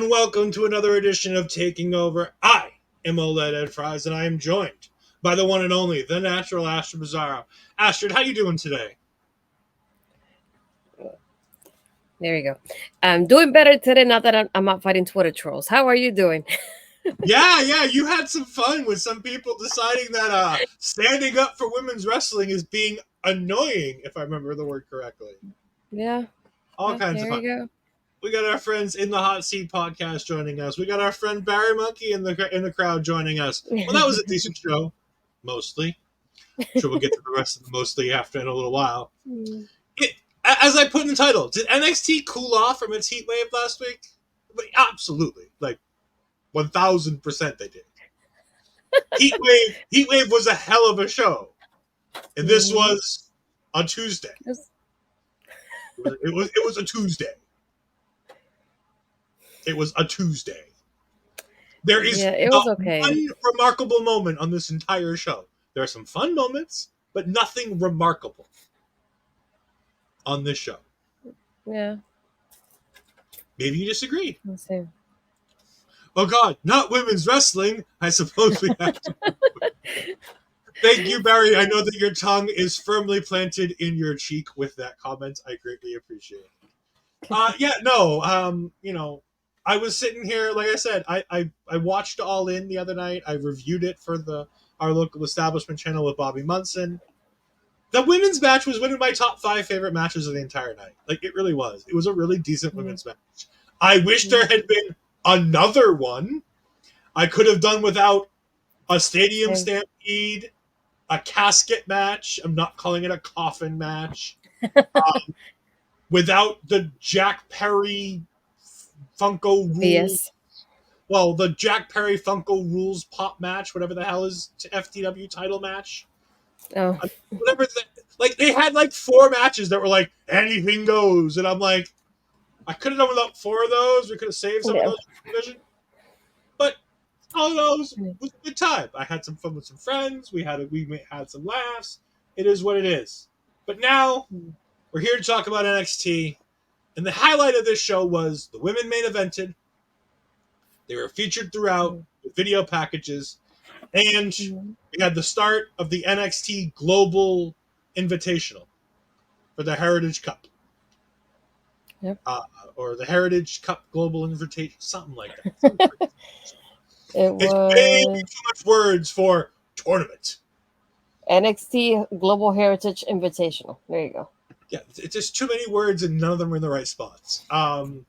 and welcome to another edition of Taking Over. I am Ol'Ed and Frazer, and I am joined by the one and only, the natural Astrid Pizarro. Astrid, how you doing today? There you go. I'm doing better today, not that I'm not fighting Twitter trolls. How are you doing? Yeah, you had some fun with some people deciding that standing up for women's wrestling is being annoying, if I remember the word correctly. Yeah. All kinds of There fun. you go. We got our friends in the Hot Seat podcast joining us. We got our friend Barry Monkey in the crowd joining us. Well, that was a decent show, mostly. I'm sure we'll get to the rest of the mostly after in a little while. As I put in the title, did NXT cool off from its heat wave last week? Absolutely, like 1000% they did. Heatwave was a hell of a show, and this was a Tuesday. It was a Tuesday. It was a Tuesday. There is it was okay. One remarkable moment on this entire show. There are some fun moments, but nothing remarkable on this show. Yeah. Maybe you disagree. Let's see. Oh God, not women's wrestling. I suppose we have to. Thank you, Barry. I know that your tongue is firmly planted in your cheek with that comment. I greatly appreciate it. I was sitting here, like I said, I watched All In the other night. I reviewed it for our local establishment channel with Bobby Munson. The women's match was one of my top 5 favorite matches of the entire night. Like, it really was. It was a really decent women's match. I wish there had been another one. I could have done without a stadium stampede, a casket match. I'm not calling it a coffin match. Without the Jack Perry Funko rules. Yes. Well, the Jack Perry Funko rules pop match, whatever the hell is FTW title match. Oh. Whatever. They had 4 matches that were like anything goes, and I'm like, I could have done without 4 of those. We could have saved some of those for the division. But all those was a good time. I had some fun with some friends. We had some laughs. It is what it is. But now we're here to talk about NXT, and the highlight of this show was the women main evented. They were featured throughout with video packages, and we had the start of the NXT Global Invitational for the Heritage Cup. Yep. Or the Heritage Cup Global Invitation, something like that. It's way too much words for tournament. NXT Global Heritage Invitational. There you go. Yeah, it's just too many words and none of them are in the right spots. No,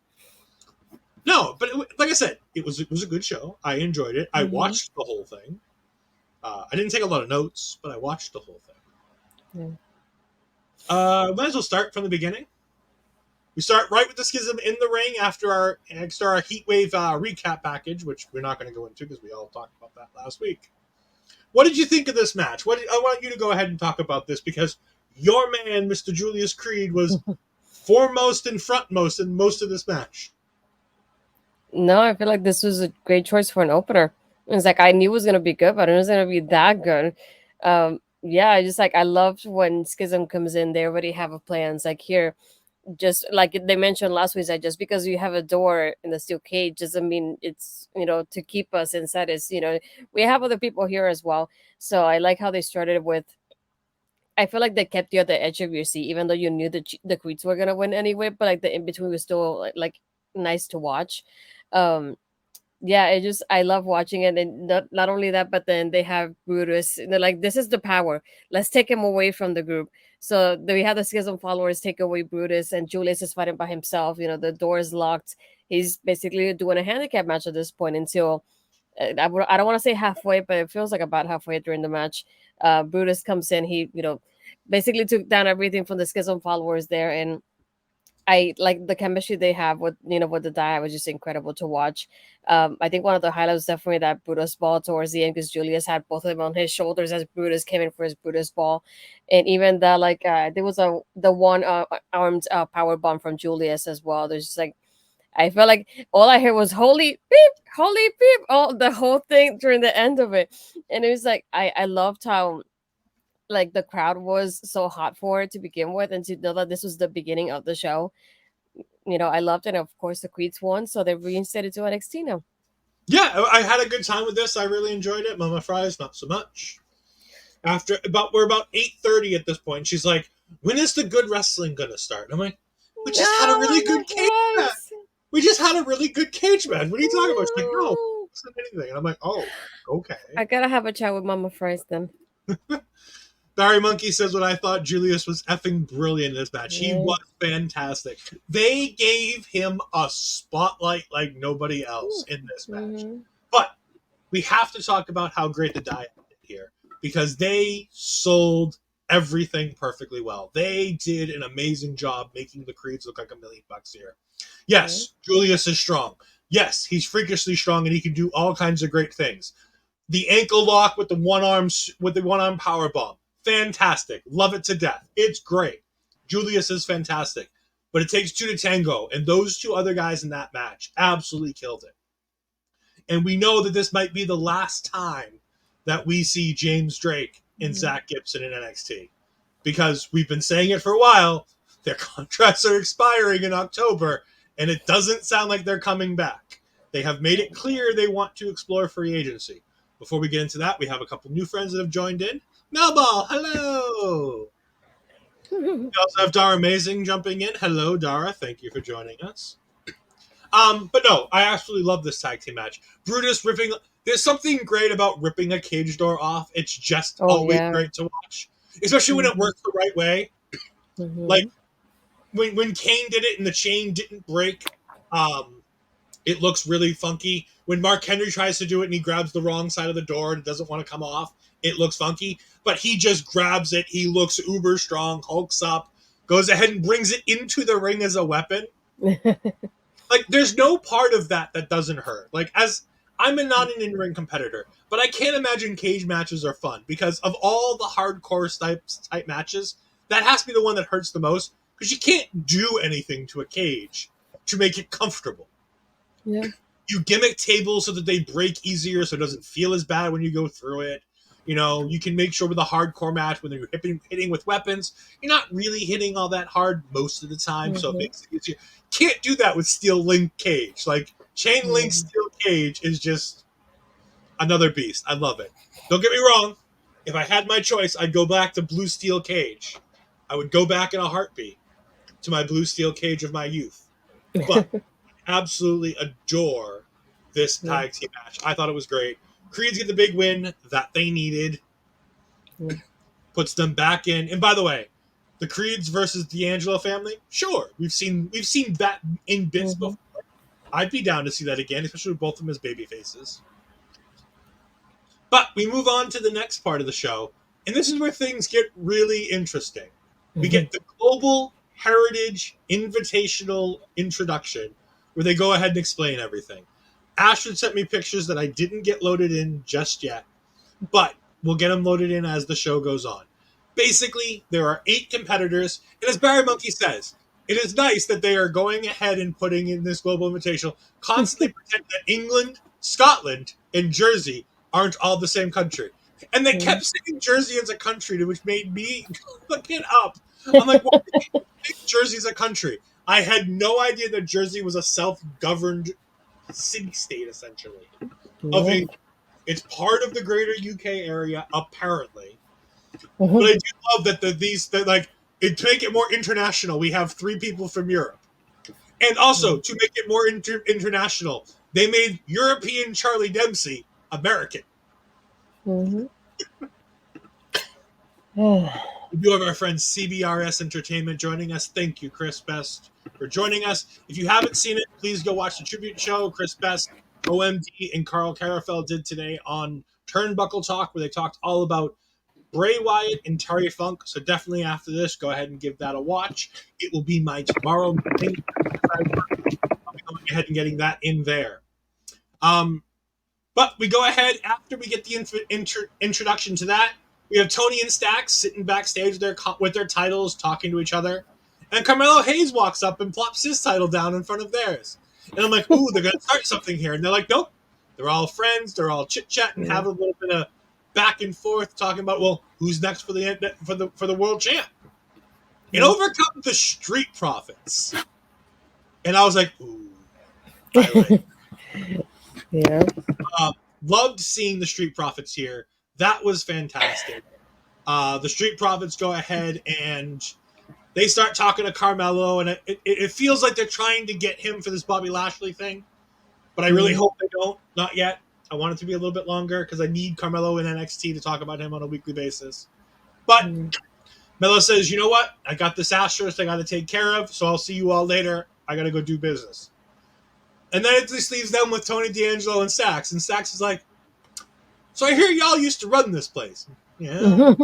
but like I said, it was a good show. I enjoyed it. I watched the whole thing. I didn't take a lot of notes, but I watched the whole thing. Might as well start from the beginning. We start right with the schism in the ring after our Heatwave recap package, which we're not going to go into because we all talked about that last week. What did you think of this match? I want you to go ahead and talk about this because your man, Mr. Julius Creed, was foremost and frontmost in most of this match. No, I feel like this was a great choice for an opener. It's like I knew it was going to be good, but it was going to be that good. I loved when Schism comes in, they already have a plan. It's like, here, just like they mentioned last week, that just because you have a door in the steel cage doesn't mean it's, to keep us inside. Is, we have other people here as well. So I like how they started with, I feel like they kept you at the edge of your seat, even though you knew the Creeds were going to win anyway, but like the in-between was still like nice to watch. I love watching it, and not only that, but then they have Brutus, and they're like, this is the power, let's take him away from the group. So we have the Schism followers take away Brutus, and Julius is fighting by himself. The door is locked. He's basically doing a handicap match at this point until I don't want to say halfway, but it feels like about halfway during the match. Brutus comes in. He basically took down everything from the Schism followers there, and I like the chemistry they have with with the Dyad was just incredible to watch. I think one of the highlights was definitely that Brutus ball towards the end, because Julius had both of them on his shoulders as Brutus came in for his Brutus ball, and even that there was the one armed power bomb from Julius as well. There's just like, I felt like all I heard was holy beep, all the whole thing during the end of it, and it was like I loved how like the crowd was so hot for it to begin with, and to know that this was the beginning of the show. I loved it. And of course, the Creeds won, so they reinstated to NXT now. Yeah, I had a good time with this. I really enjoyed it. Mama Fries, not so much. We're about 8:30 at this point. She's like, "When is the good wrestling gonna start?" And I'm like, "We just had a really good cage match. We just had a really good cage match. What are you talking about?" She's like, "No, it's not anything." And I'm like, "Oh, okay." I gotta have a chat with Mama Fries then. Barry Monkey says what I thought. Julius was effing brilliant in this match. He was fantastic. They gave him a spotlight like nobody else in this match. But we have to talk about how great the Dyad did here, because they sold everything perfectly well. They did an amazing job making the Creeds look like $1 million here. Yes, Julius is strong. Yes, he's freakishly strong and he can do all kinds of great things. The ankle lock with the one arm power bomb. Fantastic. Love it to death. It's great. Julius is fantastic. But it takes two to tango, and those two other guys in that match absolutely killed it. And we know that this might be the last time that we see James Drake and Zach Gibson in NXT. Because we've been saying it for a while, their contracts are expiring in October, and it doesn't sound like they're coming back. They have made it clear they want to explore free agency. Before we get into that, we have a couple new friends that have joined in. Melball, hello! We also have Dara Amazing jumping in. Hello, Dara. Thank you for joining us. But no, I absolutely love this tag team match. Brutus ripping. There's something great about ripping a cage door off. It's just always great to watch, especially when it works the right way. Like when Kane did it and the chain didn't break, it looks really funky. When Mark Henry tries to do it and he grabs the wrong side of the door and it doesn't want to come off, it looks funky. But he just grabs it. He looks uber strong, hulks up, goes ahead and brings it into the ring as a weapon. Like, there's no part of that doesn't hurt. Like, as I'm not an in-ring competitor, but I can't imagine cage matches are fun, because of all the hardcore type matches, that has to be the one that hurts the most, because you can't do anything to a cage to make it comfortable. Yeah. You gimmick tables so that they break easier, so it doesn't feel as bad when you go through it. You know, you can make sure with a hardcore match, when you're hitting with weapons, you're not really hitting all that hard most of the time, so it makes it easier. Can't do that with steel link cage. Like, chain link steel cage is just another beast. I love it. Don't get me wrong. If I had my choice, I'd go back to blue steel cage. I would go back in a heartbeat to my blue steel cage of my youth. But absolutely adore this tag team match. I thought it was great. Creeds get the big win that they needed. Puts them back in. And by the way, the Creeds versus D'Angelo family, sure. We've seen that in bits before. I'd be down to see that again, especially with both of them as baby faces. But we move on to the next part of the show, and this is where things get really interesting. We get the Global Heritage Invitational introduction, where they go ahead and explain everything. Astrid sent me pictures that I didn't get loaded in just yet, but we'll get them loaded in as the show goes on. Basically, there are 8 competitors, and as Barry Monkey says, it is nice that they are going ahead and putting in this Global Invitational, constantly pretending that England, Scotland, and Jersey aren't all the same country. And they kept saying Jersey as a country, which made me look it up. I'm like, why do you think Jersey is a country? I had no idea that Jersey was a self-governed city-state, essentially. It's part of the greater UK area, apparently. But I do love that to make it more international, we have 3 people from Europe. And also, to make it more international, they made European Charlie Dempsey American. We do have our friend CBRS Entertainment joining us. Thank you, Chris Best, for joining us. If you haven't seen it, please go watch the tribute show Chris Best, OMD, and Carl Carafel did today on Turnbuckle Talk, where they talked all about Bray Wyatt and Terry Funk. So definitely after this, go ahead and give that a watch. It will be my tomorrow morning. I'll be going ahead and getting that in there. But we go ahead after we get the introduction to that. We have Tony and Stax sitting backstage with their titles, talking to each other. And Carmelo Hayes walks up and plops his title down in front of theirs. And I'm like, ooh, they're going to start something here. And they're like, nope. They're all friends. They're all chit-chatting, having a little bit of back and forth, talking about, well, who's next for the world champ? And over come the Street Profits. And I was like, ooh, I like. Yeah. Loved seeing the Street Profits here. That was fantastic. The Street Profits go ahead and they start talking to Carmelo, and it feels like they're trying to get him for this Bobby Lashley thing. But I really hope they don't. Not yet. I want it to be a little bit longer because I need Carmelo in NXT to talk about him on a weekly basis. But Melo says, you know what? I got this asterisk I got to take care of, so I'll see you all later. I got to go do business. And then it just leaves them with Tony D'Angelo and Sax. And Sax is like, so I hear y'all used to run this place. Yeah.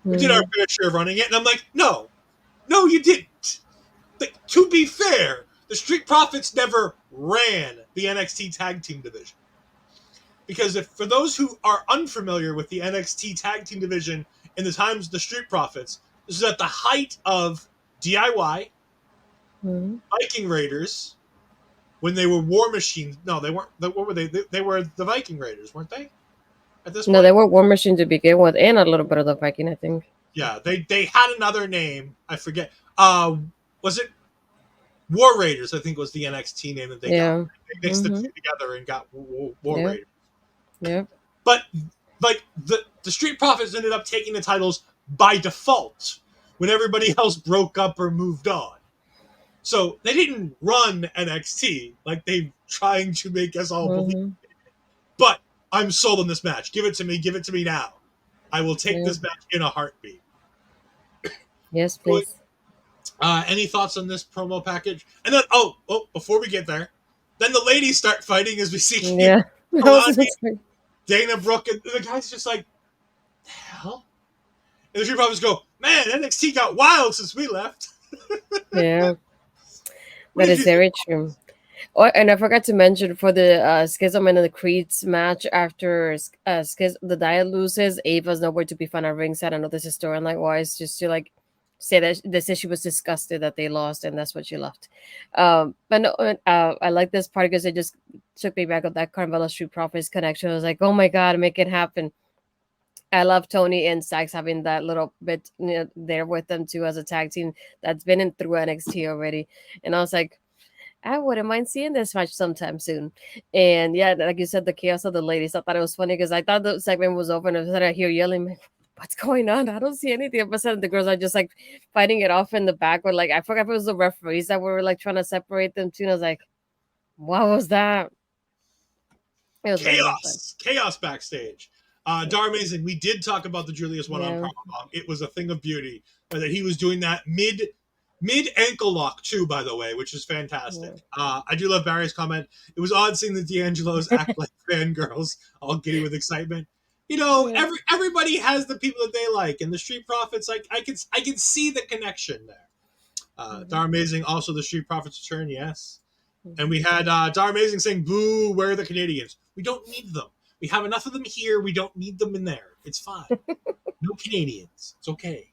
We did our fair share of running it. And I'm like, no, you didn't. To be fair, the Street Profits never ran the NXT Tag Team Division. Because for those who are unfamiliar with the NXT Tag Team Division in the times of the Street Profits, this is at the height of DIY, Viking Raiders, when they were War Machines. No, they weren't. What were they? They were the Viking Raiders, weren't they? At this point? No, they were War Machine to begin with, and a little bit of the Viking, I think. Yeah, they had another name. I forget. Was it War Raiders? I think was the NXT name that they got. They mixed the two together and got War Raiders. Yeah. But like the Street Profits ended up taking the titles by default when everybody else broke up or moved on. So they didn't run NXT like they trying to make us all believe. But I'm sold on this match. Give it to me. Give it to me now. I will take this match in a heartbeat. Yes, please. Any thoughts on this promo package? And then, before we get there, then the ladies start fighting as we see Kelani, Dana Brooke, and the guy's just like, the hell? And the Street Profits go, man, NXT got wild since we left. Yeah. That is very true. Oh, and I forgot to mention for the Schism and the Creeds match after the Dyad loses, Ava's nowhere to be found at ringside. I know this is storyline wise, just to like say that this issue was disgusted that they lost, and that's what she left. But no, I like this part because it just took me back on that Carmella Street Profits connection. I was like, oh my god, make it happen. I love Tony and Sax having that little bit there with them too as a tag team that's been in through NXT already, and I was like, I wouldn't mind seeing this match sometime soon. And yeah, like you said, the chaos of the ladies. I thought it was funny because I thought the segment was over and I started hear yelling, like, what's going on? I don't see anything. But suddenly the girls are just like fighting it off in the back. Or like, I forgot if it was the referees that were like trying to separate them too. And I was like, what was that? It was chaos backstage. Dar Amazing, we did talk about the Julius one on Powerbomb. It was a thing of beauty. That he was doing that mid ankle lock too, by the way, which is fantastic. I do love Barry's comment. It was odd seeing the D'Angelos act like fangirls, all giddy with excitement. You know, everybody has the people that they like, and the Street Profits, like I can see the connection there. Dar Amazing, also the Street Profits return, yes. And we had Dar Amazing saying, "Boo, where are the Canadians? We don't need them. We have enough of them here. We don't need them in there. It's fine. No Canadians. It's okay."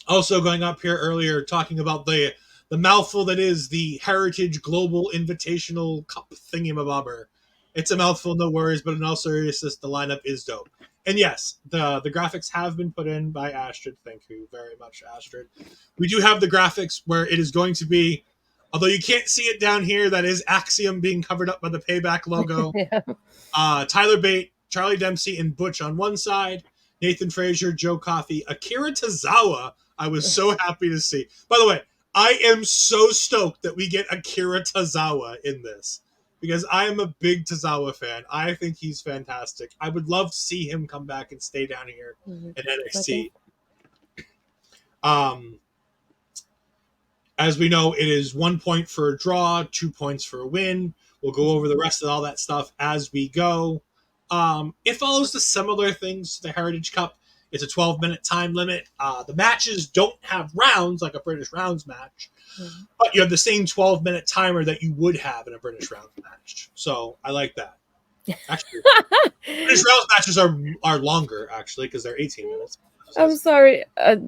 Also going up here earlier, talking about the mouthful that is the Heritage Global Invitational Cup thingy-mabobber. It's a mouthful, no worries, but in all seriousness, the lineup is dope. And yes, the graphics have been put in by Astrid. Thank you very much, Astrid. We do have the graphics where it is going to be, although you can't see it down here, that is Axiom being covered up by the Payback logo. Tyler Bate, Charlie Dempsey, and Butch on one side. Nathan Frazer, Joe Coffey, Akira Tozawa. I was so happy to see. By the way, I am so stoked that we get Akira Tozawa in this because I am a big Tozawa fan. I think he's fantastic. I would love to see him come back and stay down here in NXT. As we know, it is 1 point for a draw, 2 points for a win. We'll go over the rest of all that stuff as we go. It follows the similar things to the Heritage Cup. It's a 12-minute time limit. The matches don't have rounds like a British rounds match, but you have the same 12-minute timer that you would have in a British rounds match. So I like that. Actually, British rounds matches are longer, actually, because they're 18 minutes. I'm sorry.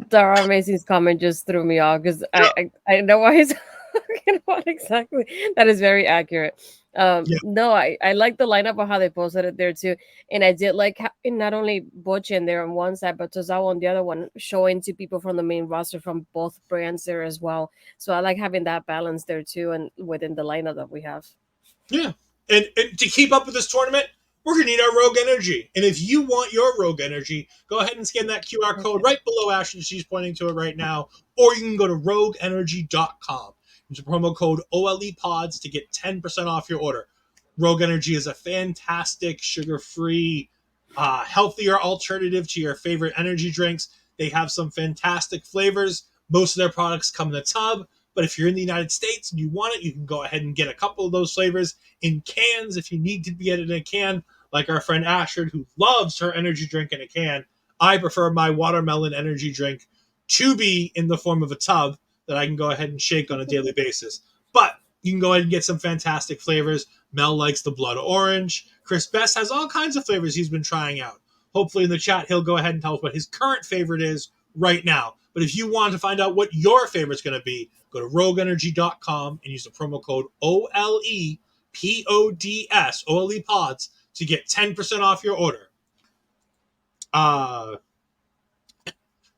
Dara Amazing's comment just threw me off because I know why he's talking about exactly. That is very accurate. No, I like the lineup of how they posted it there too, and I did like not only Butch in there on one side, but Tozawa on the other one, showing two people from the main roster from both brands there as well. So I like having that balance there too, and within the lineup that we have. Yeah. And to keep up with this tournament, we're going to need our Rogue Energy. And if you want your Rogue Energy, go ahead and scan that QR code right below Ashley. She's pointing to it right now. Or you can go to rogueenergy.com. Use the promo code OLEPODS to get 10% off your order. Rogue Energy is a fantastic, sugar-free, healthier alternative to your favorite energy drinks. They have some fantastic flavors. Most of their products come in a tub. But if you're in the United States and you want it, you can go ahead and get a couple of those flavors in cans if you need to get it in a can, like our friend Astrid, who loves her energy drink in a can. I prefer my watermelon energy drink to be in the form of a tub that I can go ahead and shake on a daily basis. But you can go ahead and get some fantastic flavors. Mel likes the blood orange. Chris Best has all kinds of flavors he's been trying out. Hopefully in the chat, he'll go ahead and tell us what his current favorite is right now. But if you want to find out what your favorite's going to be, go to rogueenergy.com and use the promo code OLEPODS, OLEPODS, to get 10% off your order.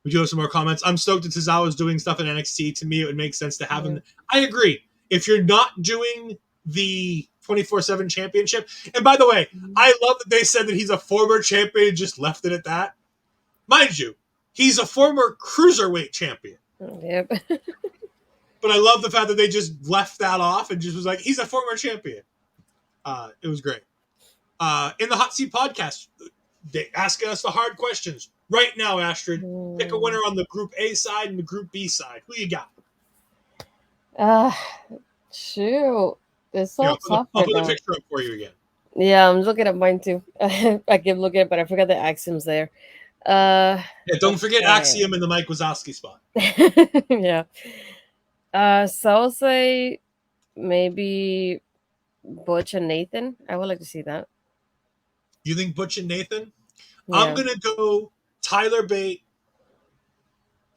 We do have some more comments. I'm stoked that Tozawa's doing stuff in NXT. To me, it would make sense to have him. I agree. If you're not doing the 24/7 championship, and by the way, I love that they said that he's a former champion, just left it at that. Mind you, he's a former cruiserweight champion. Yep. But I love the fact that they just left that off and just was like, he's a former champion. It was great. In the Hot Seat podcast, they asking us the hard questions. Right now, Astrid, pick a winner on the Group A side and the Group B side. Who you got? Shoot. It's so tough. I'll put the picture up for you again. Yeah, I'm looking at mine too. I keep looking at it, but I forgot the Axioms there. Yeah, don't forget Axiom in the Mike Wazowski spot. Yeah. So I'll say maybe Butch and Nathan. I would like to see that. You think Butch and Nathan? Yeah. I'm gonna go Tyler Bate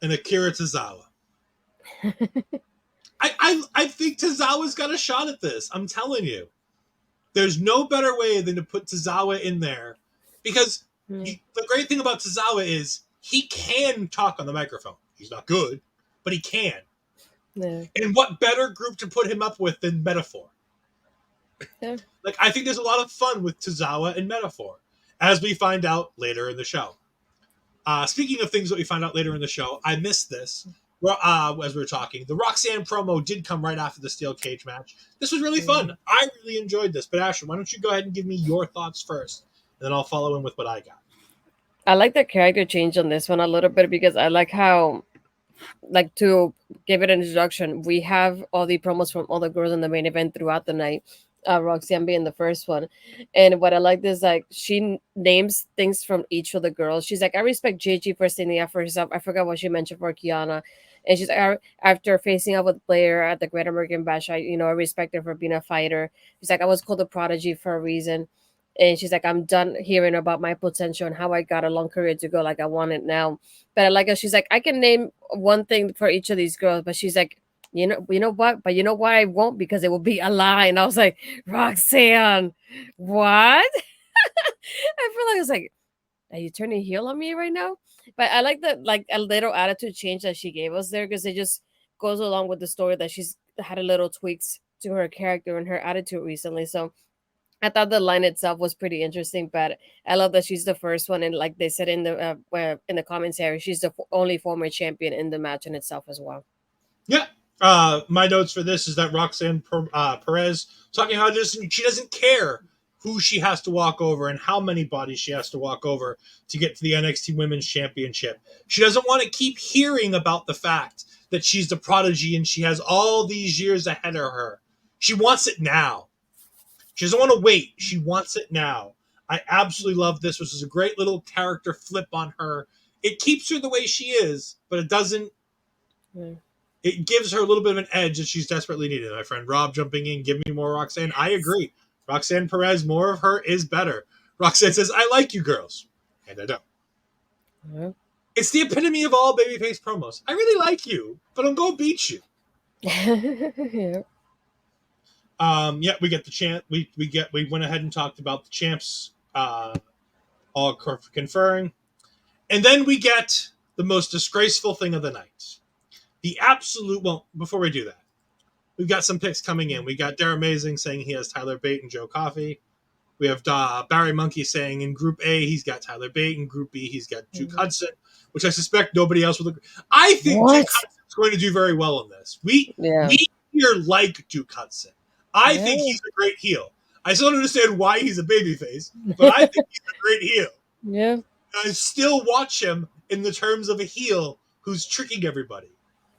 and Akira Tozawa. I think Tozawa's got a shot at this. I'm telling you. There's no better way than to put Tozawa in there, because the great thing about Tozawa is he can talk on the microphone. He's not good, but he can. Yeah. And what better group to put him up with than Metaphor? Yeah. Like, I think there's a lot of fun with Tozawa and Metaphor, as we find out later in the show. Speaking of things that we find out later in the show, I missed this as we were talking. The Roxanne promo did come right after the steel cage match. This was really fun. I really enjoyed this. But Asher, why don't you go ahead and give me your thoughts first, and then I'll follow in with what I got. I like the character change on this one a little bit, because I like how, like, to give it an introduction, we have all the promos from all the girls in the main event throughout the night. Roxanne being the first one. And what I like is, like, she names things from each of the girls. She's like, I respect Gigi for standing up for herself. I forgot what she mentioned for Kiana. And she's like, after facing up with Blair at the Great American Bash, I respect her for being a fighter. She's like, I was called a prodigy for a reason. And she's like, I'm done hearing about my potential and how I got a long career to go like I want it now. But I like her. She's like, I can name one thing for each of these girls, but she's like, you know what? But you know why I won't? Because it will be a lie. And I was like, Roxanne, what? I feel like it's like, are you turning heel on me right now? But I like the, like, a little attitude change that she gave us there, because it just goes along with the story that she's had a little tweaks to her character and her attitude recently. So I thought the line itself was pretty interesting, but I love that she's the first one, and like they said in the commentary, she's the only former champion in the match in itself as well. Yeah. My notes for this is that Roxanne Perez talking about this, she doesn't care who she has to walk over and how many bodies she has to walk over to get to the NXT Women's Championship. She doesn't want to keep hearing about the fact that she's the prodigy and she has all these years ahead of her. She wants it now. She doesn't want to wait. She wants it now. I absolutely love this. This is a great little character flip on her. It keeps her the way she is, but it doesn't. It gives her a little bit of an edge that she's desperately needed. My friend Rob jumping in, give me more Roxanne. I agree. Roxanne Perez, more of her is better. Roxanne says, I like you girls. And I don't. Yeah. It's the epitome of all babyface promos. I really like you, but I'm going to beat you. Yeah. Yeah, we get the champ. We went ahead and talked about the champs. All conferring, and then we get the most disgraceful thing of the night. The absolute. Well, before we do that, we've got some picks coming in. We got Dare Amazing saying he has Tyler Bate and Joe Coffey. We have Barry Monkey saying in Group A he's got Tyler Bate. In Group B he's got Duke Hudson, which I suspect nobody else will agree. I think Duke Hudson's going to do very well in this. We here like Duke Hudson. I think he's a great heel. I still don't understand why he's a babyface, but I think he's a great heel. Yeah. And I still watch him in the terms of a heel who's tricking everybody.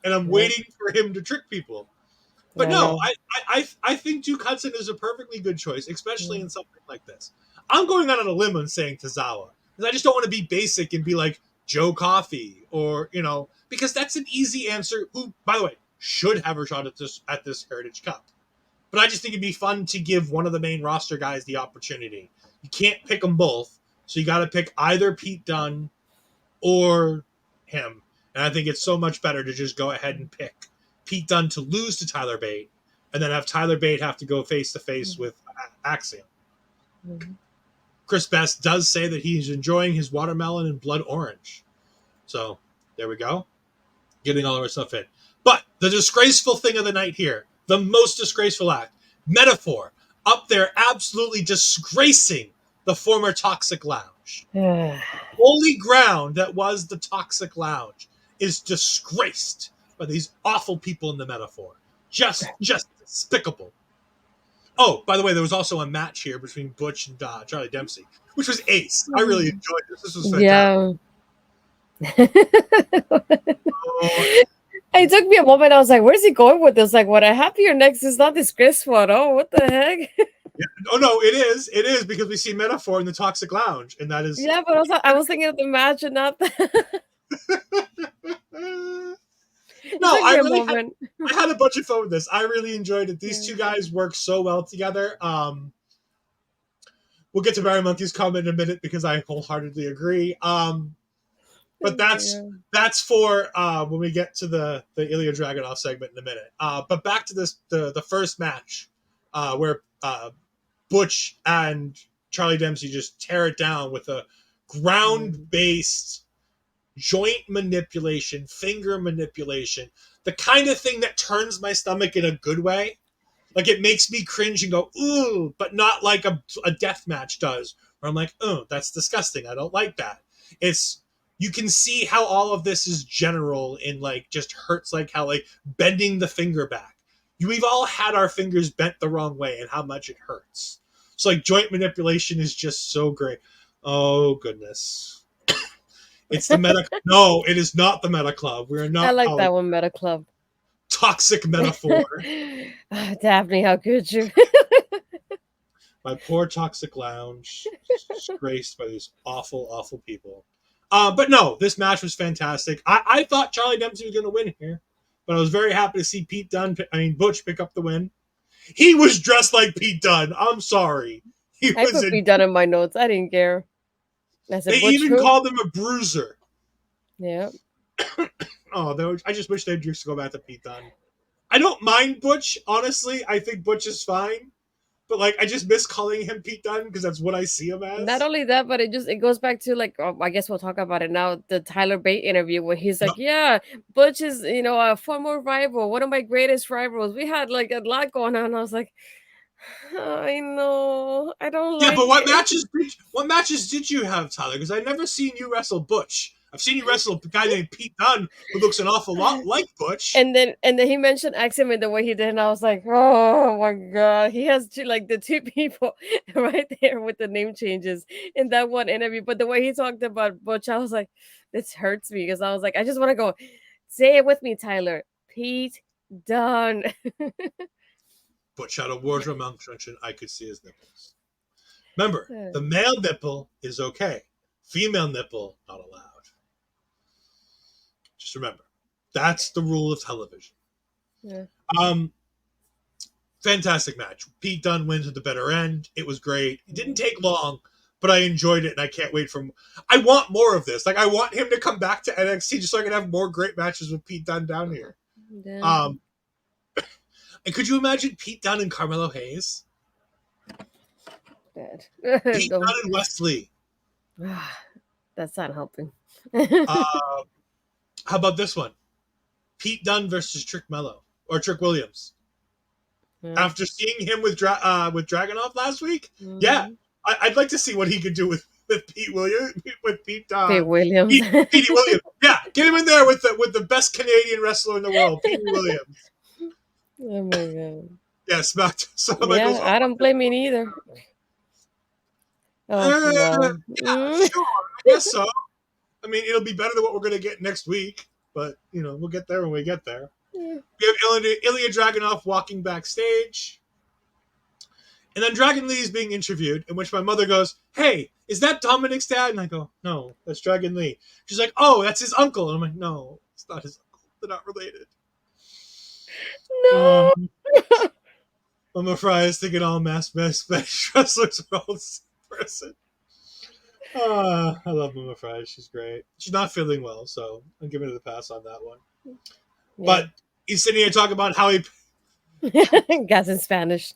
And I'm waiting for him to trick people. But no, I think Duke Hudson is a perfectly good choice, especially in something like this. I'm going out on a limb and saying Tozawa, because I just don't want to be basic and be like Joe Coffey or, because that's an easy answer, who, by the way, should have a shot at this Heritage Cup. But I just think it'd be fun to give one of the main roster guys the opportunity. You can't pick them both, so you got to pick either Pete Dunne or him. And I think it's so much better to just go ahead and pick Pete Dunne to lose to Tyler Bate, and then have Tyler Bate have to go face-to-face with Axiom. Chris Best does say that he's enjoying his watermelon and blood orange. So, there we go. Getting all of our stuff in. But the disgraceful thing of the night here, the most disgraceful act, Metaphor, up there absolutely disgracing the former Toxic Lounge. Holy ground that was the Toxic Lounge is disgraced by these awful people in the Metaphor. Just despicable. Oh, by the way, there was also a match here between Butch and Charlie Dempsey, which was ace. I really enjoyed this. This was fantastic. Yeah. It took me a moment. I was like, where's he going with this? Like, what I have here next is not disgraceful at all. What the heck? Yeah. Oh, no, it is. It is, because we see Metaphor in the Toxic Lounge, and that is... Yeah, but I was thinking of the match and not the... No, I had a bunch of fun with this. I really enjoyed it. These two guys work so well together. We'll get to Barry Monkey's comment in a minute because I wholeheartedly agree. But that's for when we get to the Ilya Dragunov segment in a minute. But back to the first match where Butch and Charlie Dempsey just tear it down with a ground-based joint manipulation, finger manipulation, the kind of thing that turns my stomach in a good way. Like, it makes me cringe and go, ooh, but not like a death match does, where I'm like, oh, that's disgusting. I don't like that. You can see how all of this is general in, like, just hurts, like how, like, bending the finger back. We've all had our fingers bent the wrong way and how much it hurts. So, like, joint manipulation is just so great. Oh, goodness. It's the Meta... No, it is not the Meta Club. We're not... I like that one, Meta Club. Toxic Metaphor. Daphne, how could you? My poor Toxic Lounge, disgraced by these awful, awful people. But no, this match was fantastic. I thought Charlie Dempsey was going to win here, but I was very happy to see Butch pick up the win. He was dressed like Pete Dunne. I'm sorry. I put Pete Dunne in my notes. I didn't care. They even called him a bruiser. Yeah. I just wish they'd just go back to Pete Dunne. I don't mind Butch, honestly. I think Butch is fine. But, like, I just miss calling him Pete Dunne because that's what I see him as. Not only that, but it goes back to, like, I guess we'll talk about it now, the Tyler Bate interview where he's like, yeah, Butch is, a former rival, one of my greatest rivals. We had, like, a lot going on. I was like, I know. I don't like. Yeah, but what matches did you have, Tyler? Because I've never seen you wrestle Butch. I've seen you wrestle a guy named Pete Dunne who looks an awful lot like Butch. And then he mentioned Axiom in the way he did, and I was like, oh my god, he has the two people right there with the name changes in that one interview. But the way he talked about Butch, I was like, this hurts me because I was like, I just want to go, say it with me, Tyler. Pete Dunne. Butch had a wardrobe malfunction. I could see his nipples. Remember, the male nipple is okay. Female nipple, not allowed. Just remember, that's the rule of television. Yeah. Fantastic match. Pete Dunne wins at the better end. It was great. It didn't take long, but I enjoyed it, and I can't wait for... I want more of this. Like, I want him to come back to NXT just so I can have more great matches with Pete Dunne down here. Yeah. And could you imagine Pete Dunne and Carmelo Hayes? Bad. Pete Dunne and Wesley. That's not helping. How about this one? Pete Dunne versus Trick Williams. Yeah. After seeing him with Dragunov last week, yeah, I'd like to see what he could do with Pete Williams. With Pete Williams. Pete Williams. Yeah, get him in there with the best Canadian wrestler in the world, Pete Williams. Oh my god. Yeah, smacked. Yeah, I don't blame it either. Oh, no. Yeah, sure. I guess so. I mean, it'll be better than what we're going to get next week, but, we'll get there when we get there. Yeah. We have Ilya Dragunov walking backstage. And then Dragon Lee is being interviewed, in which my mother goes, "Hey, is that Dominic's dad?" And I go, "No, that's Dragon Lee." She's like, "Oh, that's his uncle." And I'm like, "No, it's not his uncle. They're not related." No. Mama Fry is thinking all mass wrestlers are all the same person. I love Mama Fry. She's great. She's not feeling well, so I'm giving her the pass on that one. Yeah. But he's sitting here talking about how he... Gas in Spanish.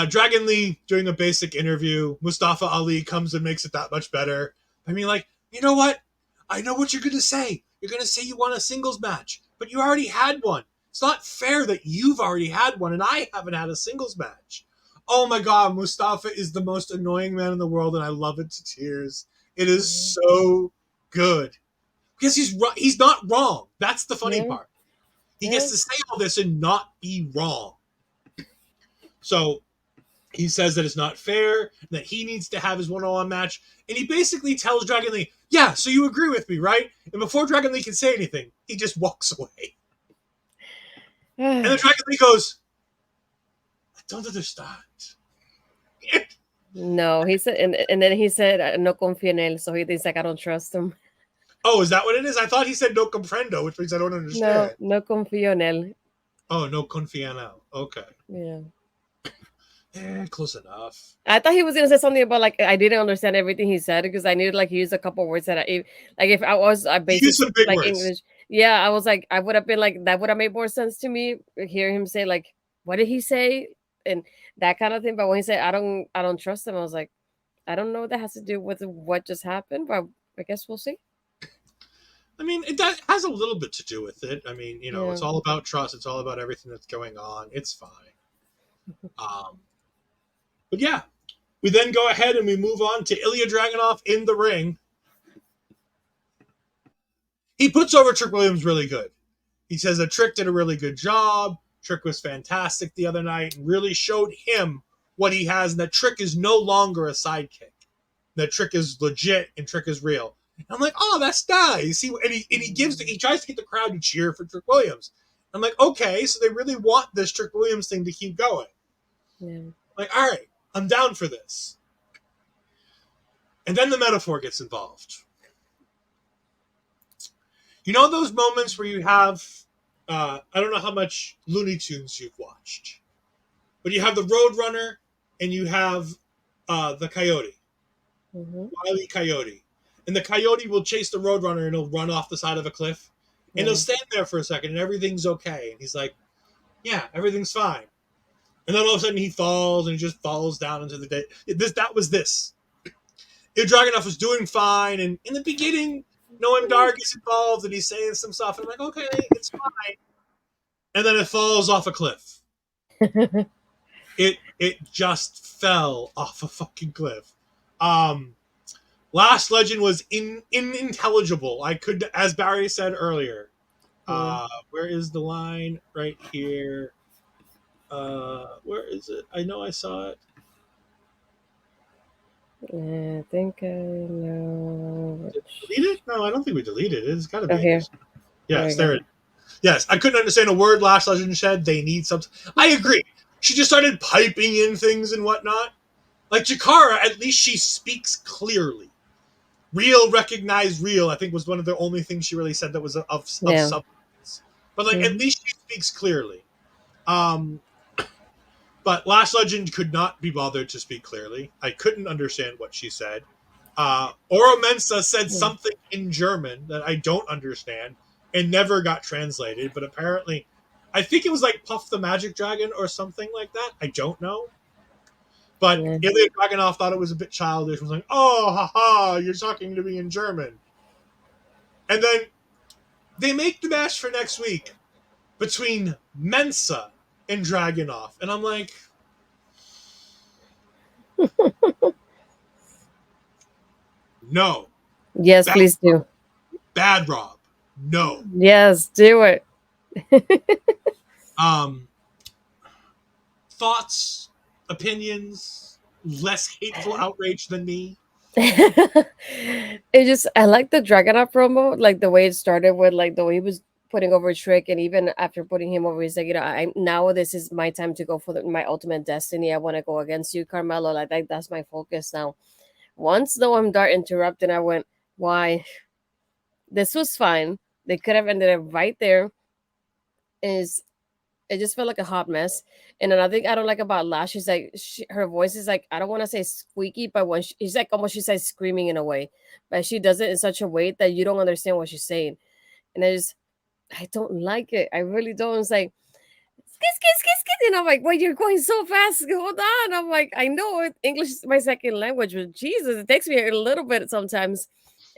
Dragon Lee doing a basic interview. Mustafa Ali comes and makes it that much better. I mean, like, you know what? I know what you're going to say. You're going to say you want a singles match, but you already had one. It's not fair that you've already had one and I haven't had a singles match. Oh my God, Mustafa is the most annoying man in the world, and I love it to tears. It is so good. Because he's not wrong. That's the funny part. He gets to say all this and not be wrong. So he says that it's not fair, that he needs to have his one-on-one match, and he basically tells Dragon Lee, "Yeah, so you agree with me, right?" And before Dragon Lee can say anything, he just walks away. And then Dragon Lee goes, "I don't understand." No, he said, and then he said, "No confío en él," so he thinks like I don't trust him. Oh, is that what it is? I thought he said "no comprendo," which means I don't understand. No confío en él. Oh, no confío en él. Okay. Yeah. Close enough. I thought he was gonna say something about like I didn't understand everything he said because I knew like he used a couple words that if I basically like words. English. Yeah, I was like I would have been like that would have made more sense to me. Hear him say like what did he say and that kind of thing. But when he said I don't trust him, I was like I don't know what that has to do with what just happened. But I guess we'll see. I mean, it has a little bit to do with it. I mean, it's all about trust. It's all about everything that's going on. It's fine. But yeah, we then go ahead and we move on to Ilya Dragunov in the ring. He puts over Trick Williams really good. He says that Trick did a really good job. Trick was fantastic the other night and really showed him what he has, and that Trick is no longer a sidekick. That Trick is legit and Trick is real. And I'm like, oh, that's nice. He tries to get the crowd to cheer for Trick Williams. I'm like, okay, so they really want this Trick Williams thing to keep going. Yeah. Like, all right, I'm down for this. And then the metaphor gets involved. You know those moments where you have, I don't know how much Looney Tunes you've watched, but you have the Roadrunner and you have the Coyote, Wile E. Coyote. And the Coyote will chase the Roadrunner and he'll run off the side of a cliff. And he'll stand there for a second and everything's okay. And he's like, yeah, everything's fine. And then all of a sudden he falls and he just falls down into the day. That was this. Dragunov was doing fine. And in the beginning, Noam Dar gets involved and he's saying some stuff. And I'm like, okay, it's fine. And then it falls off a cliff. It just fell off a fucking cliff. Last Legend was unintelligible. I could, as Barry said earlier. Where is the line? Right here. Where is it? I know I saw it. I think I know. Delete it? No, I don't think we deleted it. It's got to be. Here. Yes, there it is. Yes, I couldn't understand a word Last Legend said. They need something. I agree. She just started piping in things and whatnot. Like Jakara, at least she speaks clearly. Real, recognized, real, I think was one of the only things she really said that was of substance. But like, at least she speaks clearly. But Last Legend could not be bothered to speak clearly. I couldn't understand what she said. Oro Mensa said something in German that I don't understand. and never got translated. But apparently, I think it was like Puff the Magic Dragon or something like that. I don't know. But Yeah. Ilya Dragunov thought it was a bit childish. Was like, "Oh, haha, you're talking to me in German." And then they make the match for next week between Mensa and Dragunov, and I'm like, no, Yes, bad, please do. bad Rob, no. Yes, do it. Um, thoughts, opinions, less hateful outrage than me. It just I like the Dragonite promo, like the way it started with like the way he was putting over Trick, and even after putting him over, he's like, I now this is my time to go for my ultimate destiny. I want to go against you, Carmelo. Like that's my focus now. Once though I'm Dart interrupted, I went, why? This was fine. They could have ended it right there. Is it just felt like a hot mess. And another thing I don't like about Lash is like her voice is like I don't want to say squeaky, but when she's like almost she's like screaming in a way, but she does it in such a way that you don't understand what she's saying, and I don't like it. I really don't. It's like skis skis skis skis, and I'm like, well, you're going so fast. Hold on. I'm like, I know English is my second language, but Jesus, it takes me a little bit sometimes.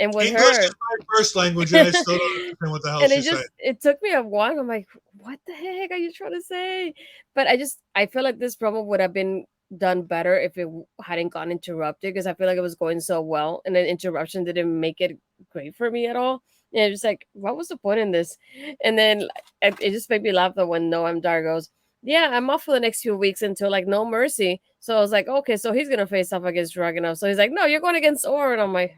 And with English her, is my first language, and I still don't understand what the hell and she's saying. it took me a while. I'm like, what the heck are you trying to say? But I feel like this promo would have been done better if it hadn't gone interrupted, because I feel like it was going so well, and then interruption didn't make it great for me at all. And it was like, what was the point in this? And then it just made me laugh though when Noam Dar goes, yeah, I'm off for the next few weeks until like No Mercy. So I was like, okay, so he's gonna face off against Dragunov. So he's like, no, you're going against Or, and I'm like,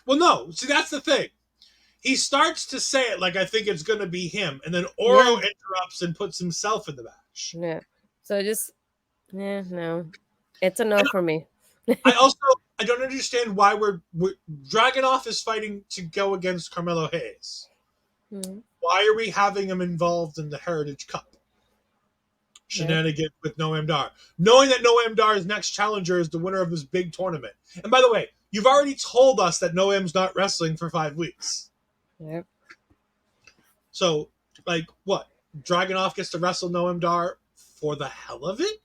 Well, no, see that's the thing. He starts to say it like I think it's going to be him, and then Oro yeah, interrupts and puts himself in the match. yeah. So just yeah, no, it's a no And for me. I also I don't understand why we're Dragunov is fighting to go against Carmelo Hayes. Mhm. Why are we having him involved in the Heritage Cup Yep. shenanigans with Noam Dar, knowing that Noam Dar's next challenger is the winner of this big tournament? And by the way, you've already told us that Noam's not wrestling for 5 weeks. Yep. So, like, what? Dragunov gets to wrestle Noam Dar for the hell of it?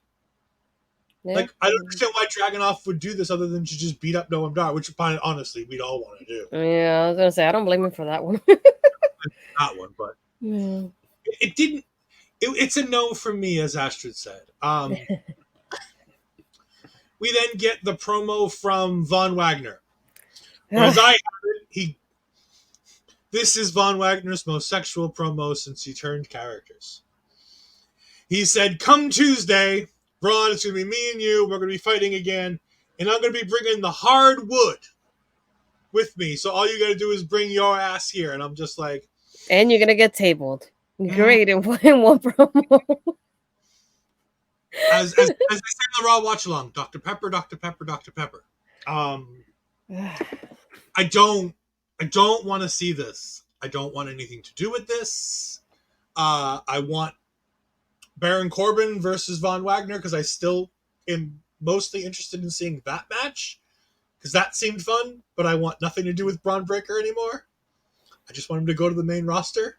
Yep. Like, I don't understand why Dragunov would do this other than to just beat up Noam Dar, which honestly we'd all want to do. Yeah, I was gonna say I don't blame him for that one. That one, but Yeah. it didn't. It's a no from me, as Astrid said. We then get the promo from Von Wagner. Or as I have it, this is Von Wagner's most sexual promo since he turned characters. He said, "Come Tuesday, Braun, it's going to be me and you. We're going to be fighting again. And I'm going to be bringing the hard wood with me. So all you got to do is bring your ass here." And I'm just like, And you're gonna get tabled. Great in one promo. as they say in the Raw watch along, Dr. Pepper, Dr. Pepper, Dr. Pepper. I don't want to see this. I don't want anything to do with this. I want Baron Corbin versus Von Wagner because I still am mostly interested in seeing that match because that seemed fun, but I want nothing to do with Braun Breaker anymore. I just want him to go to the main roster.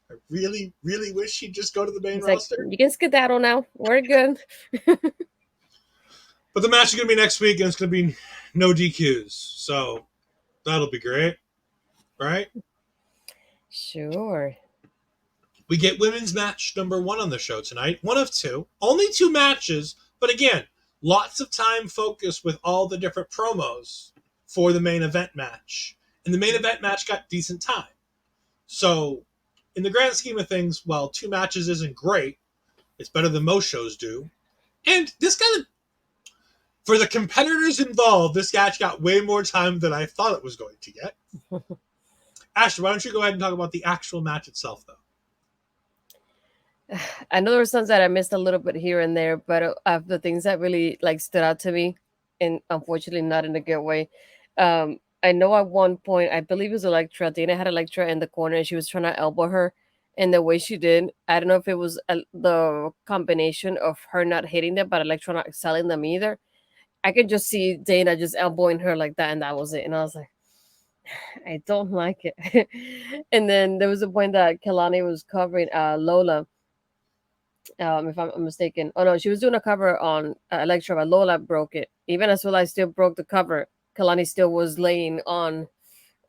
I really, really wish he'd just go to the main It's like roster. you can skedaddle now. We're good. But the match is going to be next week, and it's going to be no DQs. So that'll be great. Right? Sure. We get women's match number 1 on the show tonight. 1 of 2. Only 2 matches, but again, lots of time focused with all the different promos for the main event match. And the main event match got decent time. So, in the grand scheme of things, while 2 matches isn't great, it's better than most shows do. And this kind of, for the competitors involved, this match got way more time than I thought it was going to get. Ashley, why don't you go ahead and talk about the actual match itself, though? I know there were some that I missed a little bit here and there, but of the things that really like stood out to me, and unfortunately not in a good way. I know at one point, I believe it was Elektra. Dana had Elektra in the corner, and she was trying to elbow her, and the way she did, I don't know if it was the combination of her not hitting them, but Elektra not selling them either. I could just see Dana just elbowing her like that, and that was it. And I was like, I don't like it. And then there was a point that Kelani was covering Lola, if I'm mistaken. Oh no, she was doing a cover on Elektra, but Lola broke it. Even as well, I still broke the cover. Kalani still was laying on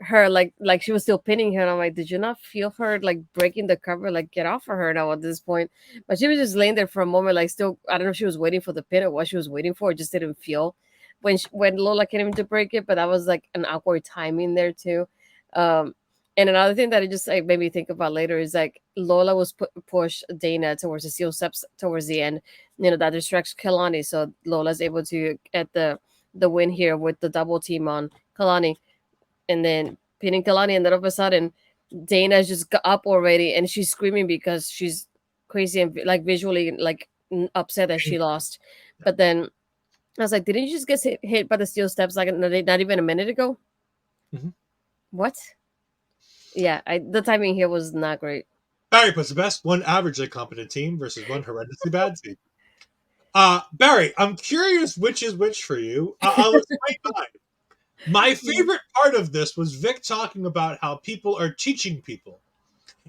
her, like she was still pinning her. And I'm like, did you not feel her like breaking the cover? Like, get off of her now at this point. But she was just laying there for a moment, like still. I don't know if she was waiting for the pin or what she was waiting for. It just didn't feel when Lola came to break it. But that was like an awkward timing there too. Um, and another thing that it just like made me think about later is like Lola was push Dana towards the steel steps towards the end. You know that distracts Kalani, so Lola's able to get the win here with the double team on Kalani, and then pinning Kalani, and then all of a sudden Dana's just got up already, and she's screaming because she's crazy and like visually like upset that she lost. But then I was like, didn't you just get hit by the steel steps like not even a minute ago? Mm-hmm. What? Yeah, the timing here was not great. Barry puts the best: one averagely competent team versus one horrendously bad team. Barry, I'm curious which is which for you. I'll explain mine. My favorite part of this was Vic talking about how people are teaching people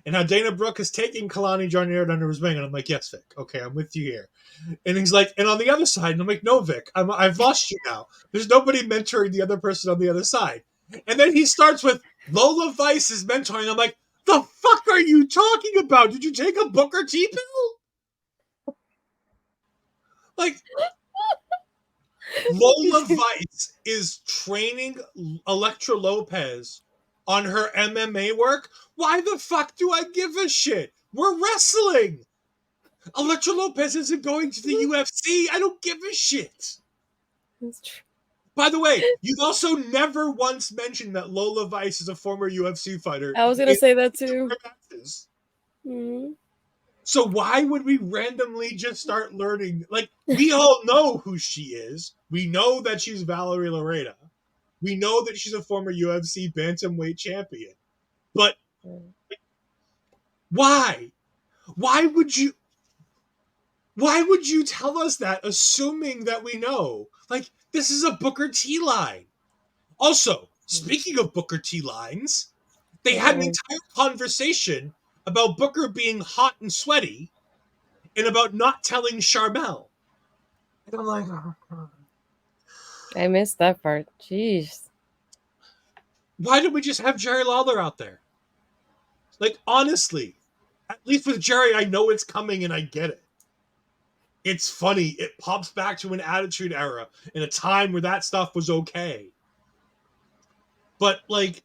and how Dana Brooke is taking Kelani Jordan Dana under his wing. And I'm like, yes, Vic. Okay, I'm with you here. And he's like, and on the other side, and I'm like, no, Vic, I've lost you now. There's nobody mentoring the other person on the other side. And then he starts with Lola Vice is mentoring. I'm like, the fuck are you talking about? Did you take a Booker T pill? Like, Lola Vice is training Elektra Lopez on her MMA work. Why the fuck do I give a shit? We're wrestling. Elektra Lopez isn't going to the UFC. I don't give a shit. That's true. By the way, you've also never once mentioned that Lola Vice is a former UFC fighter. I was gonna say that too. Mm-hmm. So why would we randomly just start learning? Like, we all know who she is. We know that she's Valerie Loretta. We know that she's a former UFC bantamweight champion. But why? Why would you tell us that, assuming that we know? Like, this is a Booker T line. Also, speaking of Booker T lines, they had an entire conversation about Booker being hot and sweaty and about not telling Charmel. And I'm like, oh, God. I missed that part. Jeez. Why did we just have Jerry Lawler out there? Like, honestly, at least with Jerry, I know it's coming and I get it. It's funny. It pops back to an Attitude Era in a time where that stuff was okay. But, like,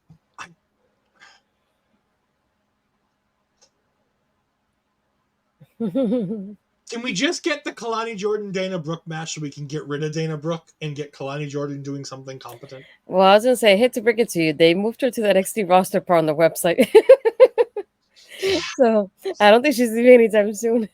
can we just get the Kelani Jordan Dana Brooke match so we can get rid of Dana Brooke and get Kelani Jordan doing something competent? Well, I was gonna say, I hate to break it to you, they moved her to the NXT roster part on the website. So I don't think she's leaving anytime soon.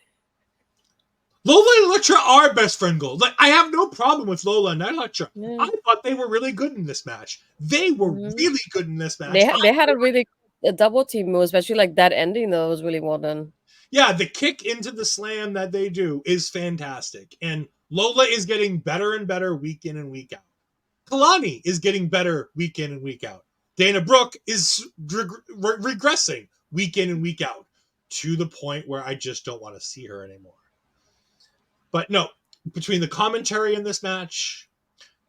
Lola and Elektra are best friend goals. Like, I have no problem with Lola and Elektra. Yeah. I thought they were really good in this match. They were really good in this match. They had a double team move, especially like that ending though was really well done. Yeah, the kick into the slam that they do is fantastic. And Lola is getting better and better week in and week out. Kelani is getting better week in and week out. Dana Brooke is regressing week in and week out to the point where I just don't want to see her anymore. But no, between the commentary in this match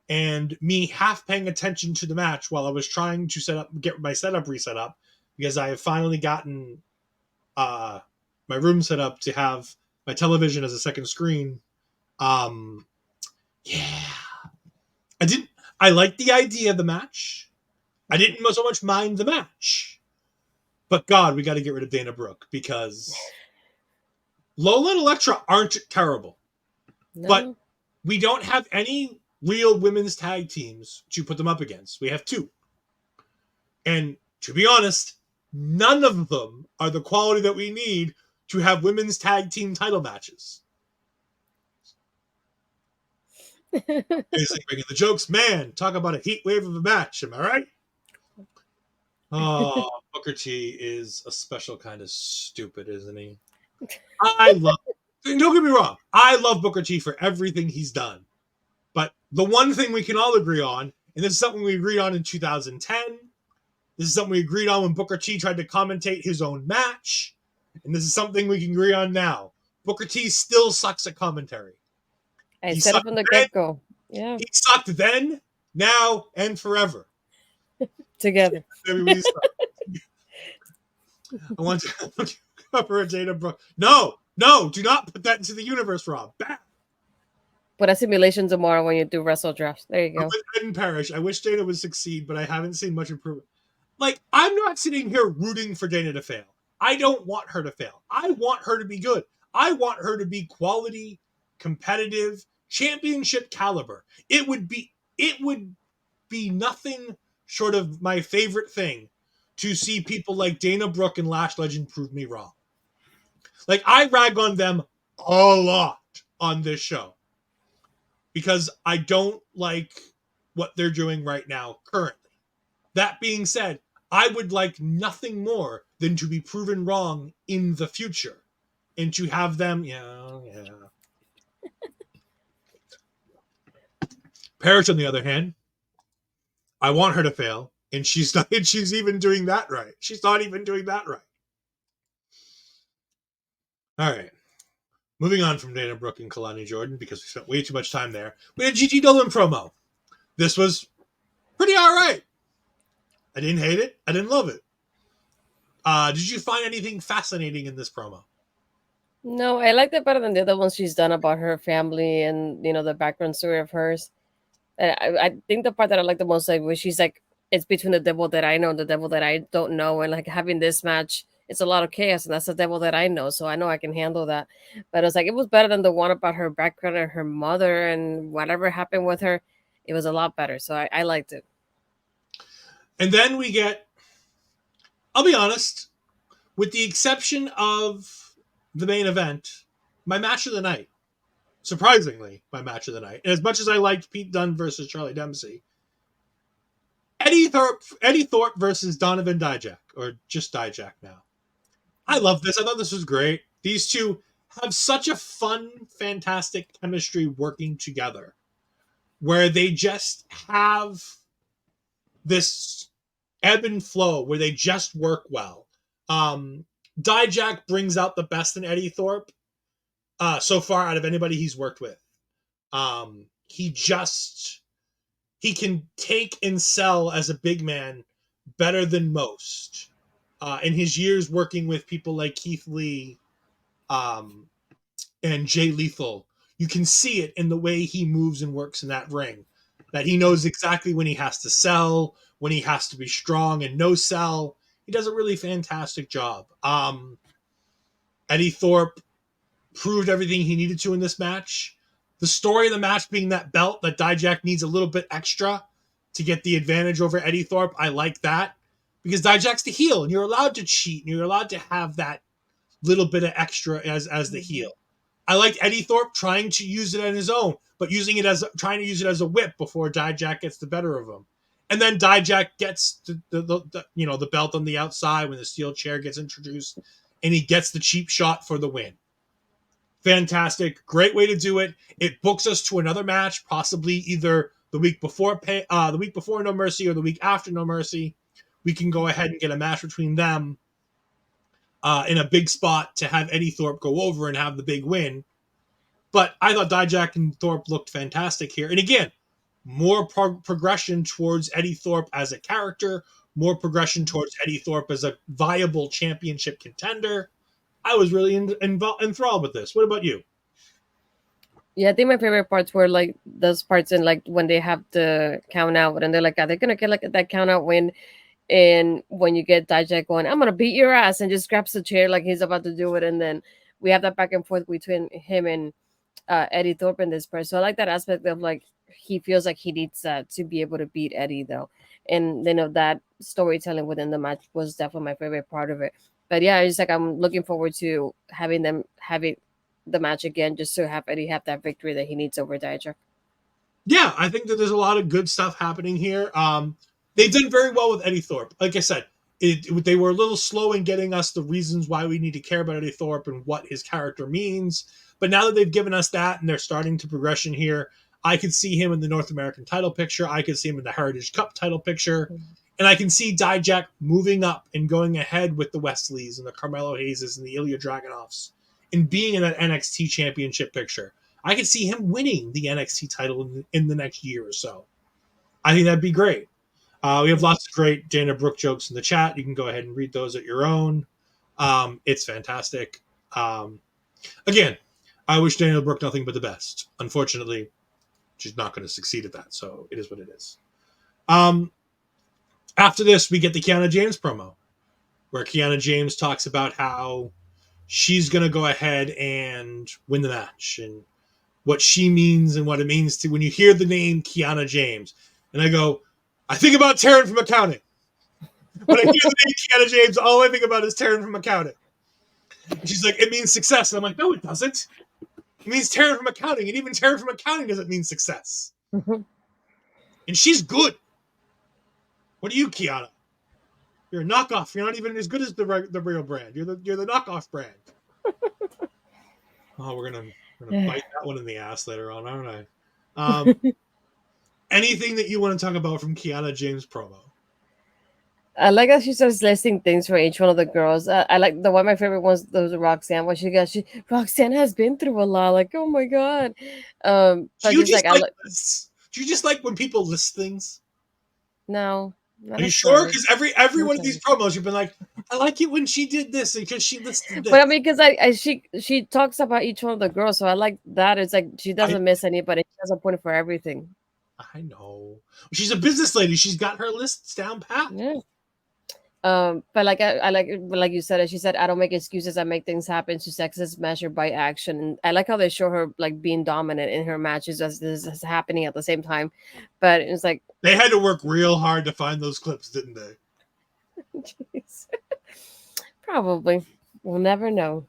and me half paying attention to the match while I was trying to get my setup reset up, because I have finally gotten my room set up to have my television as a second screen. Yeah. I liked the idea of the match. I didn't so much mind the match. But God, we got to get rid of Dana Brooke because Lola and Elektra aren't terrible. No. But we don't have any real women's tag teams to put them up against. We have two. And to be honest, none of them are the quality that we need to have women's tag team title matches. Basically making the jokes, man, talk about a heat wave of a match, am I right? Oh, Booker T is a special kind of stupid, isn't he? Don't get me wrong, I love Booker T for everything he's done. But the one thing we can all agree on, and this is something we agreed on in 2010, This is something we agreed on when Booker T tried to commentate his own match. And this is something we can agree on now. Booker T still sucks at commentary. I said it from the get-go. Yeah. He sucked then, now, and forever. Together. I want to cover Dana Brooke. No, do not put that into the universe, Rob. Bad. Put a simulation tomorrow when you do wrestle drafts. There you go. I didn't perish. I wish Dana would succeed, but I haven't seen much improvement. Like, I'm not sitting here rooting for Dana to fail. I don't want her to fail. I want her to be good. I want her to be quality, competitive, championship caliber. It would be nothing short of my favorite thing to see people like Dana Brooke and Lash Legend prove me wrong. Like, I rag on them a lot on this show because I don't like what they're doing right now currently. That being said, I would like nothing more than to be proven wrong in the future and to have them, Parrish, on the other hand, I want her to fail, and she's not. And she's even doing that right. She's not even doing that right. All right, moving on from Dana Brooke and Kelani Jordan because we spent way too much time there. We had Gigi Dolin promo. This was pretty all right. I didn't hate it. I didn't love it. Did you find anything fascinating in this promo? No, I liked it better than the other ones she's done about her family and the background story of hers. I think the part that I like the most, like, where she's like, it's between the devil that I know and the devil that I don't know, and like having this match, it's a lot of chaos, and that's the devil that I know, so I know I can handle that. But it was better than the one about her background and her mother and whatever happened with her. It was a lot better, so I liked it. And then we get, I'll be honest, with the exception of the main event, my match of the night. Surprisingly, my match of the night. And as much as I liked Pete Dunne versus Charlie Dempsey, Eddie Thorpe versus Donovan Dijak, or just Dijak now. I love this. I thought this was great. These two have such a fun, fantastic chemistry working together, where they just have this ebb and flow, where they just work well. Dijak brings out the best in Eddie Thorpe so far out of anybody he's worked with. He can take and sell as a big man better than most. In his years working with people like Keith Lee and Jay Lethal, you can see it in the way he moves and works in that ring. That he knows exactly when he has to sell, when he has to be strong and no sell. He does a really fantastic job. Eddie Thorpe proved everything he needed to in this match. The story of the match being that belt that Dijak needs a little bit extra to get the advantage over Eddie Thorpe. I like that because Dijak's the heel and you're allowed to cheat and you're allowed to have that little bit of extra as the heel. I liked Eddie Thorpe trying to use it on his own, but trying to use it as a whip before Dijak gets the better of him. And then Dijak gets the belt on the outside when the steel chair gets introduced and he gets the cheap shot for the win. Fantastic. Great way to do it. It books us to another match, possibly either the week before No Mercy or the week after No Mercy. We can go ahead and get a match between them in a big spot to have Eddie Thorpe go over and have the big win. But I thought Dijak and Thorpe looked fantastic here. And again, more progression towards Eddie Thorpe as a character, more progression towards Eddie Thorpe as a viable championship contender. I was really enthralled with this. What about you? Yeah, I think my favorite parts were like those parts in like when they have the count out and they're like, are they gonna get like that count out win? And when you get Dijak going, I'm gonna beat your ass, and just grabs the chair like he's about to do it, and then we have that back and forth between him and Eddie Thorpe in this part. So I like that aspect of like he feels like he needs that to be able to beat Eddie though, and that storytelling within the match was definitely my favorite part of it. But yeah, it's like I'm looking forward to having them having the match again, just to have Eddie have that victory that he needs over Dijak. Yeah, I think that there's a lot of good stuff happening here. They've done very well with Eddie Thorpe. Like I said, they were a little slow in getting us the reasons why we need to care about Eddie Thorpe and what his character means. But now that they've given us that and they're starting to progression here, I could see him in the North American title picture. I could see him in the Heritage Cup title picture. And I can see Dijak moving up and going ahead with the Westleys and the Carmelo Hayeses and the Ilya Dragunovs and being in that NXT championship picture. I could see him winning the NXT title in the next year or so. I think that'd be great. We have lots of great Dana Brooke jokes in the chat. You can go ahead and read those at your own. It's fantastic. Again, I wish Dana Brooke nothing but the best. Unfortunately, she's not going to succeed at that, so it is what it is. After this, we get the Kiana James promo, where Kiana James talks about how she's going to go ahead and win the match and what she means and what it means to when you hear the name Kiana James. And I go, I think about Taryn from accounting. When I hear the name Kiana James, all I think about is Taryn from accounting. And she's like, it means success. And I'm like, no, it doesn't. It means Taryn from accounting. And even Taryn from accounting doesn't mean success. And she's good. What are you, Kiana? You're a knockoff. You're not even as good as the real brand. You're the knockoff brand. Oh, we're gonna bite that one in the ass later on, aren't I? Anything that you want to talk about from Kiana James promo? I like that she starts listing things for each one of the girls. I like one of my favorite ones. Those Roxanne. What Roxanne has been through a lot. Like, oh my god. Do you just like lists? Do you just like when people list things? No. Are you sure? Because every one of these promos, you've been like, I like it when she did this because she listed this. But I mean, because she talks about each one of the girls, so I like that. It's like she doesn't miss anybody. She has a point for everything. I know. She's a business lady. She's got her lists down pat. Yeah. But like I like you said, she said, I don't make excuses, I make things happen. Success is measured by action. And I like how they show her like being dominant in her matches as this is happening at the same time. But it's like they had to work real hard to find those clips, didn't they? Jeez. Probably. We'll never know.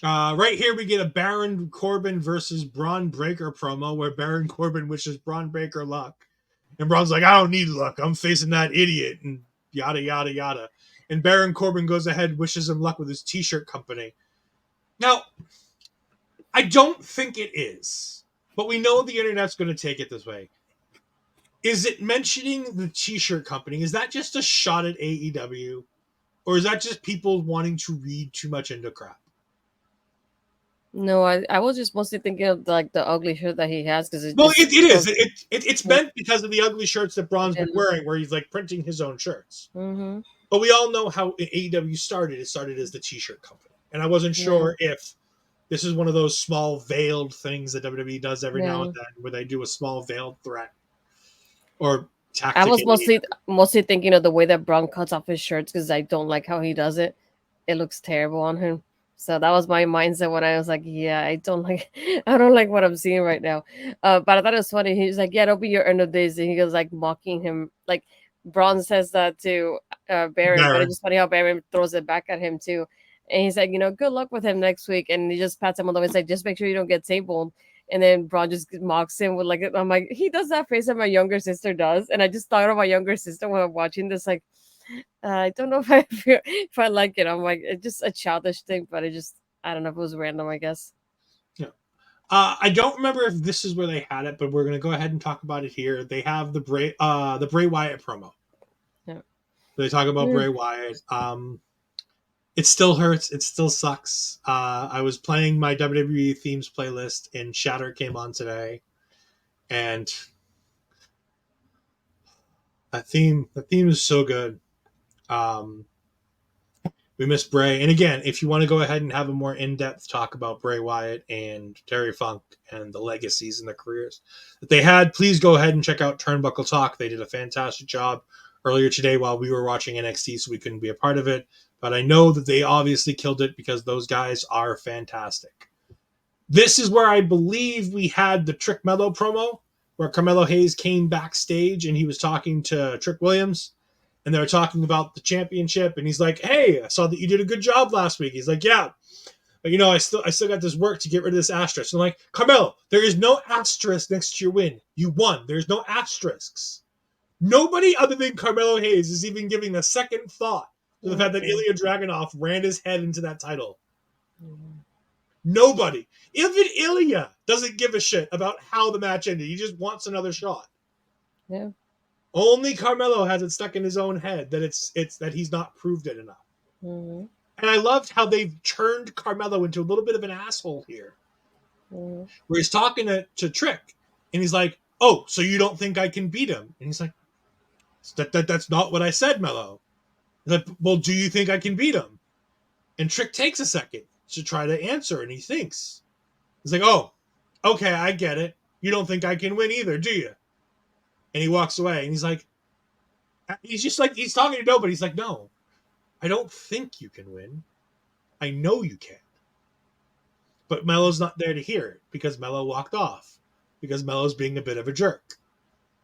Right here we get a Baron Corbin versus Braun Breaker promo where Baron Corbin wishes Braun Breaker luck. And Braun's like, I don't need luck. I'm facing that idiot. And yada, yada, yada. And Baron Corbin goes ahead, wishes him luck with his t-shirt company. Now, I don't think it is, but we know the internet's going to take it this way. Is it mentioning the t-shirt company? Is that just a shot at AEW? Or is that just people wanting to read too much into crap? No, I was just mostly thinking of like the ugly shirt that he has because it is. It's meant because of the ugly shirts that Braun's been wearing, where he's like printing his own shirts. Mm-hmm. But we all know how AEW started. It started as the t-shirt company, and I wasn't sure if this is one of those small veiled things that WWE does every now and then, where they do a small veiled threat or tactic. I was mostly thinking of the way that Braun cuts off his shirts because I don't like how he does it. It looks terrible on him. So that was my mindset when I was like, yeah, I don't like what I'm seeing right now. But I thought it was funny. He's like, yeah, it'll be your end of days. And he goes like mocking him. Like Braun says that to Baron, but it's just funny how Baron throws it back at him too. And he's like, good luck with him next week. And he just pats him on the way. He's like, just make sure you don't get tabled. And then Braun just mocks him with like, I'm like, he does that face that my younger sister does. And I just thought of my younger sister when I'm watching this, like, I don't know if I like it. I'm like, it's just a childish thing, but I don't know if it was random, I guess. Yeah. I don't remember if this is where they had it, but we're going to go ahead and talk about it here. They have the Bray Wyatt promo. Yeah. They talk about Bray Wyatt. It still hurts. It still sucks. I was playing my WWE themes playlist and Shatter came on today. And that theme is so good. We miss Bray. And again, if you want to go ahead and have a more in-depth talk about Bray Wyatt and Terry Funk and the legacies and the careers that they had, please go ahead and check out Turnbuckle Talk. They did a fantastic job earlier today while we were watching NXT, so we couldn't be a part of it. But I know that they obviously killed it because those guys are fantastic. This is where I believe we had the Trick Mello promo, where Carmelo Hayes came backstage and he was talking to Trick Williams. And they were talking about the championship, and he's like, "Hey, I saw that you did a good job last week." He's like, "Yeah, but I still got this work to get rid of this asterisk." And I'm like, Carmelo, there is no asterisk next to your win. You won. There's no asterisks. Nobody other than Carmelo Hayes is even giving a second thought to the fact that Ilya Dragunov ran his head into that title. Nobody. Even Ilya doesn't give a shit about how the match ended. He just wants another shot. Yeah. Only Carmelo has it stuck in his own head that it's that he's not proved it enough. Mm-hmm. And I loved how they've turned Carmelo into a little bit of an asshole here. Mm-hmm. Where he's talking to Trick, and he's like, "Oh, so you don't think I can beat him?" And he's like, "That's not what I said, Mello." He's like, "Well, do you think I can beat him?" And Trick takes a second to try to answer, and he thinks. He's like, "Oh, okay, I get it. You don't think I can win either, do you?" And he walks away, and he's like, he's just like, he's talking to nobody. He's like, "No, I don't think you can win. I know you can." But Mello's not there to hear it because Mello walked off because Mello's being a bit of a jerk.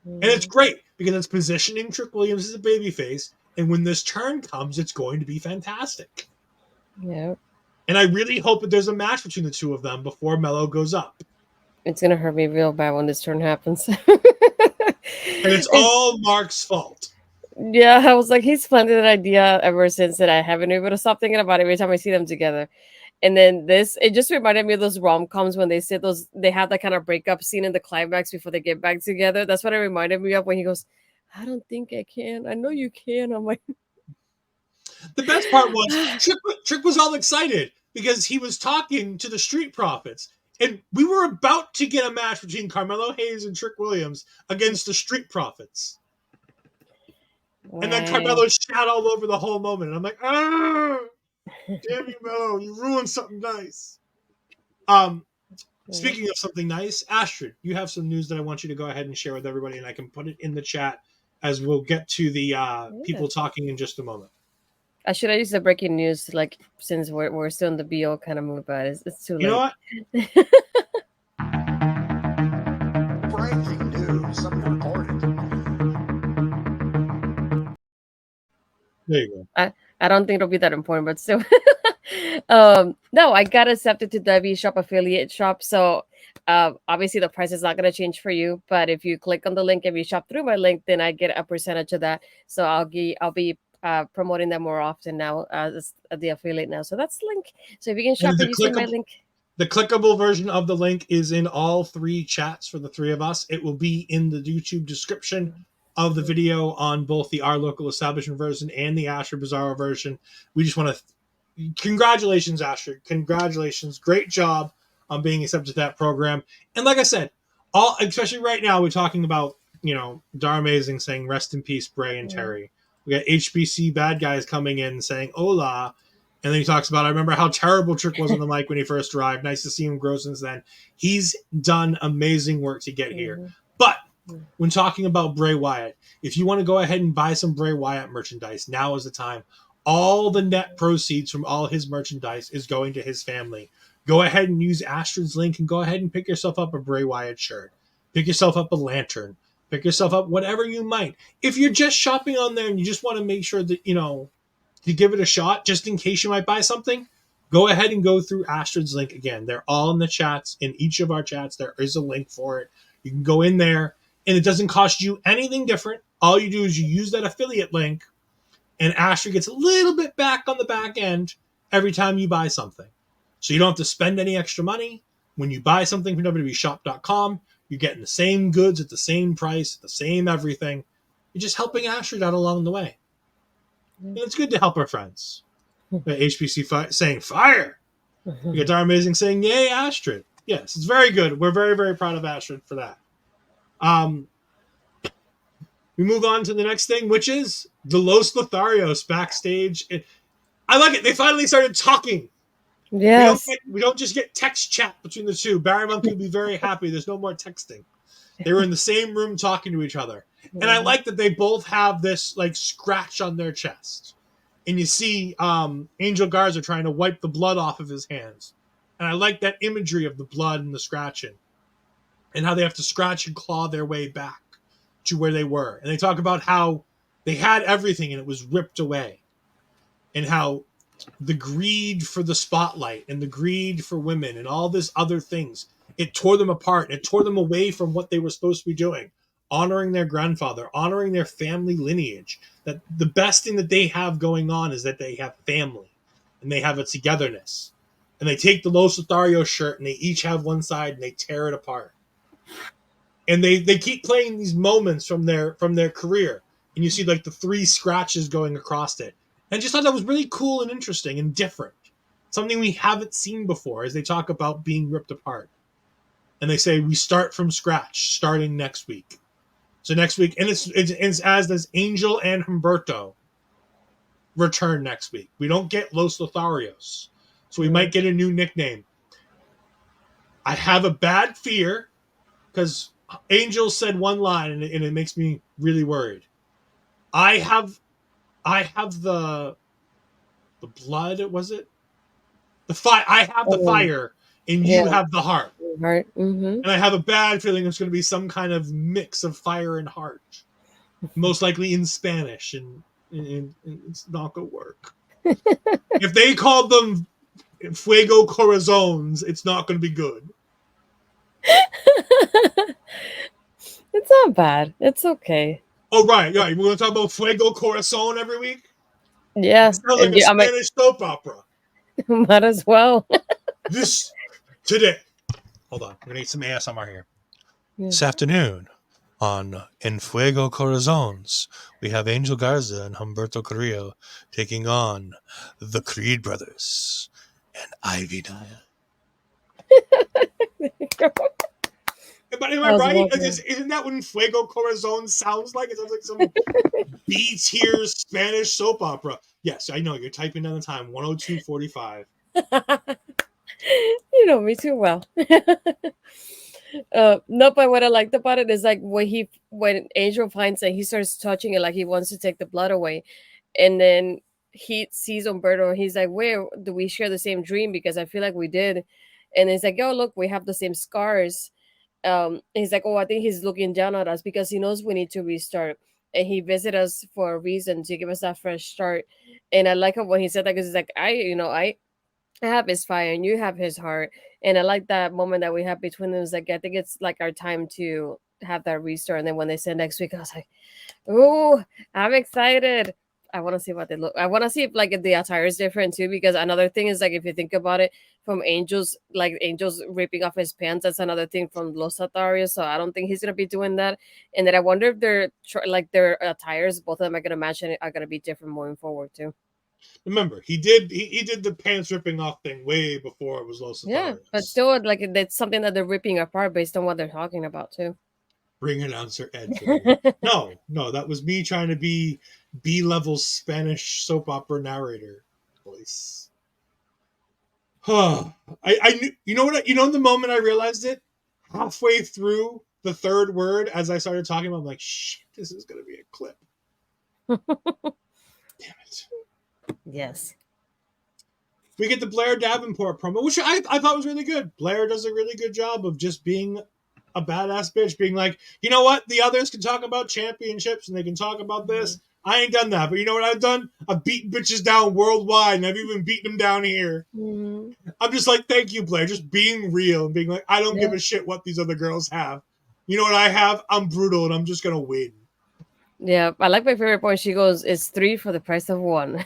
And it's great because it's positioning Trick Williams as a babyface. And when this turn comes, it's going to be fantastic. Yeah. And I really hope that there's a match between the two of them before Mello goes up. It's going to hurt me real bad when this turn happens. And it's all Mark's fault. Yeah, I was like, he's planted that idea ever since that I haven't been able to stop thinking about it every time I see them together. And then this, it just reminded me of those rom-coms when they said they have that kind of breakup scene in the climax before they get back together. That's what it reminded me of when he goes, "I don't think I can. I know you can." I'm like, the best part was Trick was all excited because he was talking to the Street Profits. And we were about to get a match between Carmelo Hayes and Trick Williams against the Street Profits. Wow. And then Carmelo shat all over the whole moment. And I'm like, damn you, Mello, you ruined something nice. Speaking of something nice, Astrid, you have some news that I want you to go ahead and share with everybody, and I can put it in the chat as we'll get to the people talking in just a moment. I should have used the breaking news, like, since we're still in the BO kind of mood, but it's too late. You know what? Breaking news, something important. There you go. I don't think it'll be that important, but still. No, I got accepted to the V-Shop affiliate shop, so obviously the price is not going to change for you, but if you click on the link and you shop through my link, then I get a percentage of that. So I'll be promoting them more often now as the affiliate now. So that's the link. So if you can shop and using my link. The clickable version of the link is in all three chats for the three of us. It will be in the YouTube description of the video on both the Our Local Establishment version and the Astrid Pizarro version. We just want to congratulations, Astrid. Congratulations. Great job on being accepted to that program. And like I said, especially right now, we're talking about, Dar Amazing saying rest in peace, Bray and Terry. We got HBC bad guys coming in saying hola. And then he talks about, I remember how terrible Trick was on the mic when he first arrived. Nice to see him grow since then. He's done amazing work to get here. But when talking about Bray Wyatt, if you want to go ahead and buy some Bray Wyatt merchandise, now is the time. All the net proceeds from all his merchandise is going to his family. Go ahead and use Astrid's link and go ahead and pick yourself up a Bray Wyatt shirt. Pick yourself up a lantern. Pick yourself up whatever you might. If you're just shopping on there and you just want to make sure that, to give it a shot, just in case you might buy something, go ahead and go through Astrid's link again. They're all in the chats. In each of our chats, there is a link for it. You can go in there, and it doesn't cost you anything different. All you do is you use that affiliate link, and Astrid gets a little bit back on the back end every time you buy something. So you don't have to spend any extra money. When you buy something from www.shop.com, you're getting the same goods at the same price, the same everything. You're just helping Astrid out along the way. And it's good to help our friends. HBC saying fire. We got Dar Amazing saying yay, Astrid. Yes, it's very good. We're very, very proud of Astrid for that. We move on to the next thing, which is the Los Lotharios backstage. I like it. They finally started talking. Yes. We don't just get text chat between the two. Barry Monkey would be very happy. There's no more texting. They were in the same room talking to each other. And I like that they both have this like scratch on their chest. And you see Angel Garza trying to wipe the blood off of his hands. And I like that imagery of the blood and the scratching. And how they have to scratch and claw their way back to where they were. And they talk about how they had everything and it was ripped away. And how the greed for the spotlight and the greed for women and all this other things, it tore them apart. It tore them away from what they were supposed to be doing. Honoring their grandfather, honoring their family lineage. That the best thing that they have going on is that they have family and they have a togetherness. And they take the Los Lotharios shirt and they each have one side and they tear it apart. And they keep playing these moments from their career, and you see like the 3 scratches going across it. And I just thought that was really cool and interesting and different. Something we haven't seen before as they talk about being ripped apart. And they say we start from scratch starting next week. So next week, and it's as does Angel and Humberto return next week. We don't get Los Lotharios. So we might get a new nickname. I have a bad fear because Angel said one line and it makes me really worried. I have the blood, was it? The fire. I have the fire and you have the heart. Right. Mm-hmm. And I have a bad feeling it's going to be some kind of mix of fire and heart. Most likely in Spanish, and it's not going to work. If they called them Fuego Corazones, it's not going to be good. It's not bad. It's okay. Oh, right. We're going to talk about Fuego Corazon every week? Yeah. It sounds like a Spanish soap opera. Might as well. Today. Hold on. I'm going to need some ASMR here. Yeah. This afternoon on En Fuego Corazones, we have Angel Garza and Humberto Carrillo taking on the Creed brothers and Ivy Dyad. But am I right? Isn't that what Fuego Corazon sounds like? It sounds like some B-tier Spanish soap opera. Yes, I know. You're typing down the time. 102:45. You know me too well. No, but what I liked about it is like when Angel finds it, he starts touching it like he wants to take the blood away. And then he sees Humberto and he's like, where do we share the same dream? Because I feel like we did. And he's like, oh, look, we have the same scars. He's like, oh, I think he's looking down at us because he knows we need to restart. And he visited us for a reason, to give us that fresh start. And I like it when he said that, because he's like, I have his fire and you have his heart. And I like that moment that we have between them. It's like, I think it's like our time to have that restart. And then when they said next week, I was like, oh, I'm excited. I want to see what they look. I want to see if like the attire is different too, because another thing is like, if you think about it, from Angel's ripping off his pants, that's another thing from Los Atarios. So I don't think he's gonna be doing that. And then I wonder if their attires, both of them are gonna match and are gonna be different moving forward too. Remember, he did the pants ripping off thing way before it was Los Atarios. Yeah, but still, like that's something that they're ripping apart based on what they're talking about too. Ring announcer Ed. No, that was me trying to be B-level Spanish soap opera narrator voice. I knew, you know what? You know the moment I realized it, halfway through the third word, as I started talking about, I'm like, shit, this is gonna be a clip. Damn it. Yes. We get the Blair Davenport promo, which I thought was really good. Blair does a really good job of just being a badass bitch, being like, you know what? The others can talk about championships and they can talk about this. I ain't done that, but you know what I've done? I've beaten bitches down worldwide, and I've even beaten them down here. Mm-hmm. I'm just like, thank you, Blair. Just being real and being like, I don't give a shit what these other girls have. You know what I have? I'm brutal, and I'm just gonna win. Yeah, I like my favorite point. She goes, "It's 3 for the price of 1."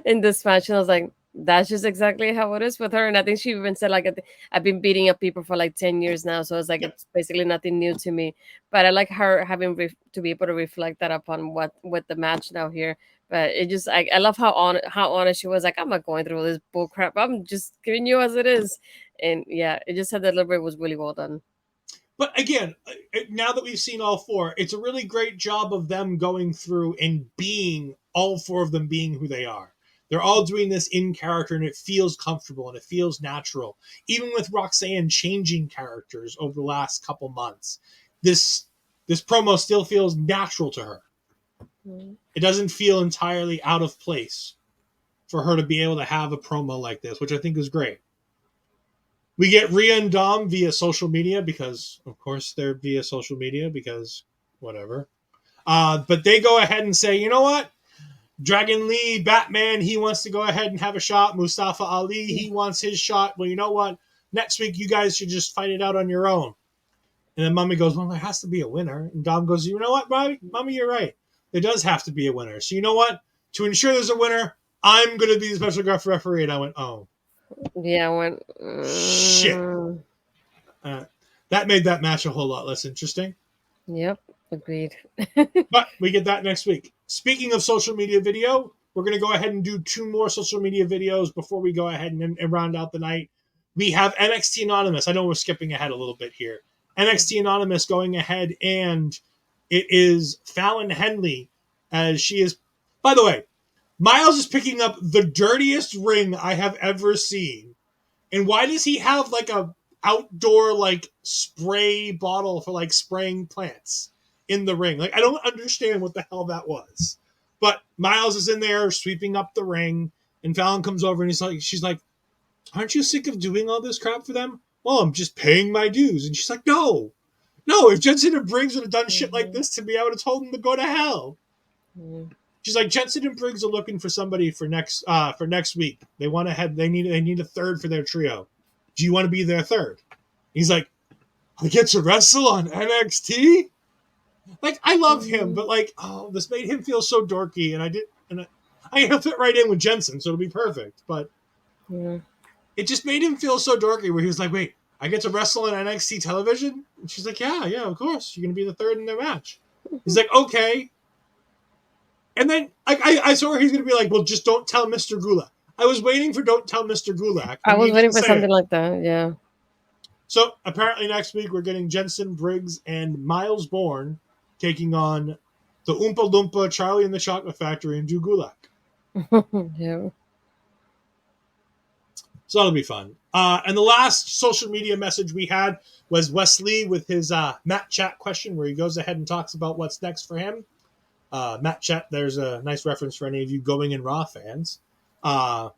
In this match, and I was like, that's just exactly how it is with her. And I think she even said, like, I've been beating up people for like 10 years now. So it's like, it's basically nothing new to me. But I like her having to be able to reflect that upon with the match now here. But it just, I love how honest she was. Like, I'm not going through this bull crap. I'm just giving you as it is. And yeah, it just said that delivery was really well done. But again, now that we've seen all 4, it's a really great job of them going through and being, all 4 of them being who they are. They're all doing this in character, and it feels comfortable and it feels natural. Even with Roxanne changing characters over the last couple months, this promo still feels natural to her. Mm-hmm. It doesn't feel entirely out of place for her to be able to have a promo like this, which I think is great. We get Rhea and Dom via social media because, of course, they're via social media because whatever. But they go ahead and say, you know what? Dragon Lee, Batman, he wants to go ahead and have a shot. Mustafa Ali, he wants his shot. Well, you know what? Next week, you guys should just fight it out on your own. And then Mommy goes, well, there has to be a winner. And Dom goes, you know what, Mommy, you're right. There does have to be a winner. So you know what? To ensure there's a winner, I'm going to be the special guest referee. And I went, oh. Yeah, I went, shit. that made that match a whole lot less interesting. Yep, agreed. But we get that next week. Speaking of social media video, we're going to go ahead and do 2 more social media videos before we go ahead and round out the night. We have NXT Anonymous. I know we're skipping ahead a little bit here. NXT Anonymous going ahead, and it is Fallon Henley as she is. By the way, Miles is picking up the dirtiest ring I have ever seen. And why does he have like a outdoor like spray bottle for like spraying plants in the ring? Like, I don't understand what the hell that was. But Miles is in there sweeping up the ring, and Fallon comes over and she's like, aren't you sick of doing all this crap for them? Well, I'm just paying my dues. And she's like, no, if Jensen and Briggs would have done shit like this to me, I would have told them to go to hell. She's like, Jensen and Briggs are looking for somebody for next week. They want to have they need a third for their trio. Do you want to be their third? He's like, I get to wrestle on NXT? Like, I love him, but like, oh, this made him feel so dorky, and I fit right in with Jensen, so it'll be perfect. But it just made him feel so dorky where he was like, wait, I get to wrestle on NXT television? And she's like, yeah, of course. You're going to be the third in their match. He's like, okay. And then I saw where he's going to be like, well, just don't tell Mr. Gulak. I was waiting for don't tell Mr. Gulak. I was waiting for something like that, yeah. So apparently next week we're getting Jensen, Briggs, and Miles Bourne taking on the Oompa Loompa, Charlie and the Chocolate Factory, and Drew Gulak. Yeah. So that'll be fun. And the last social media message we had was Wesley with his Matt Chat question, where he goes ahead and talks about what's next for him. Matt Chat, there's a nice reference for any of you Going in Raw fans. But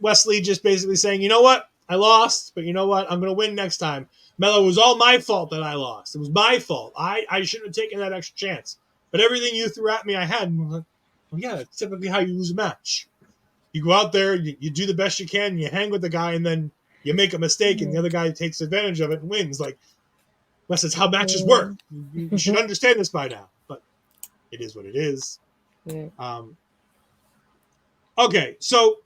Wesley just basically saying, you know what? I lost, but you know what? I'm going to win next time. Mello, it was all my fault that I lost. It was my fault. I shouldn't have taken that extra chance. But everything you threw at me, I had. And I'm like, well, yeah, that's typically how you lose a match. You go out there, you do the best you can, you hang with the guy, and then you make a mistake, and the other guy takes advantage of it and wins. Like, that's how matches work. You should understand this by now. But it is what it is. Yeah. Okay, so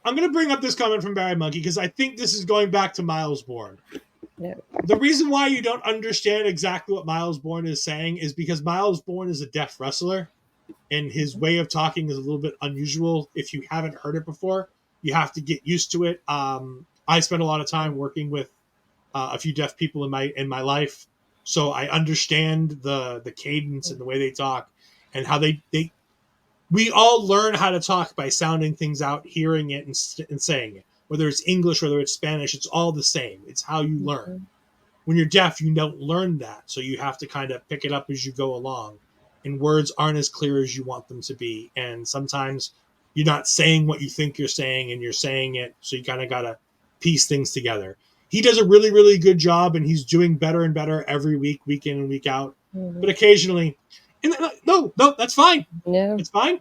I'm going to bring up this comment from Barry Monkey because I think this is going back to Miles Bourne. Yeah. The reason why you don't understand exactly what Miles Bourne is saying is because Miles Bourne is a deaf wrestler, and his way of talking is a little bit unusual. If you haven't heard it before, you have to get used to it. I spent a lot of time working with a few deaf people in my life, so I understand the cadence and the way they talk and how we all learn how to talk by sounding things out, hearing it, and saying it. Whether it's English, whether it's Spanish, it's all the same. It's how you learn. When you're deaf, you don't learn that, so you have to kind of pick it up as you go along. And words aren't as clear as you want them to be. And sometimes you're not saying what you think you're saying, and you're saying it, so you kind of got to piece things together. He does a really, really good job, and he's doing better and better every week, week in and week out. But occasionally, and no, that's fine. Yeah. It's fine.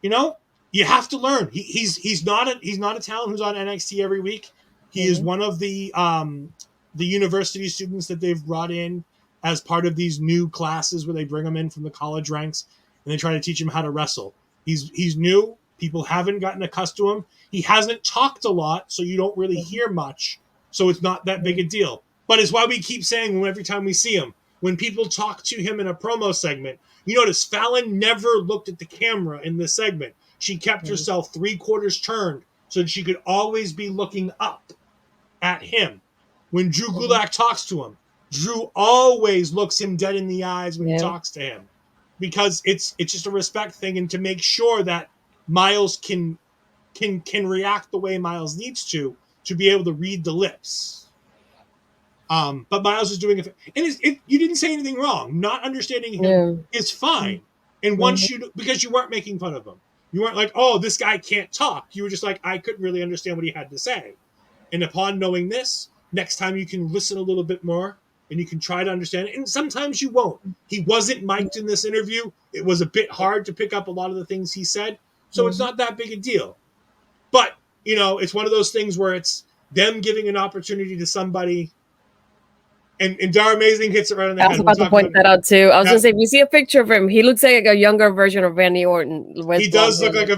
You have to learn. He's not a talent who's on NXT every week. He is one of the university students that they've brought in as part of these new classes where they bring him in from the college ranks and they try to teach him how to wrestle. He's new. People haven't gotten accustomed to him. He hasn't talked a lot, so you don't really hear much. So it's not that big a deal. But it's why we keep saying every time we see him, when people talk to him in a promo segment, you notice Fallon never looked at the camera in this segment. She kept herself 3/4 turned so that she could always be looking up at him. When Drew Gulak talks to him, Drew always looks him dead in the eyes when he talks to him, because it's just a respect thing, and to make sure that Miles can react the way Miles needs to be able to read the lips. But Miles is doing it, and you didn't say anything wrong. Not understanding him is fine. And once because you weren't making fun of him, you weren't like, oh, this guy can't talk. You were just like, I couldn't really understand what he had to say. And upon knowing this, next time you can listen a little bit more and you can try to understand it. And sometimes you won't. He wasn't mic'd in this interview. It was a bit hard to pick up a lot of the things he said. So it's not that big a deal. But, it's one of those things where it's them giving an opportunity to somebody. And Dar Amazing hits it right on the head. I was about to point that out too. I was gonna say, if you see a picture of him, he looks like a younger version of Randy Orton. He does look like a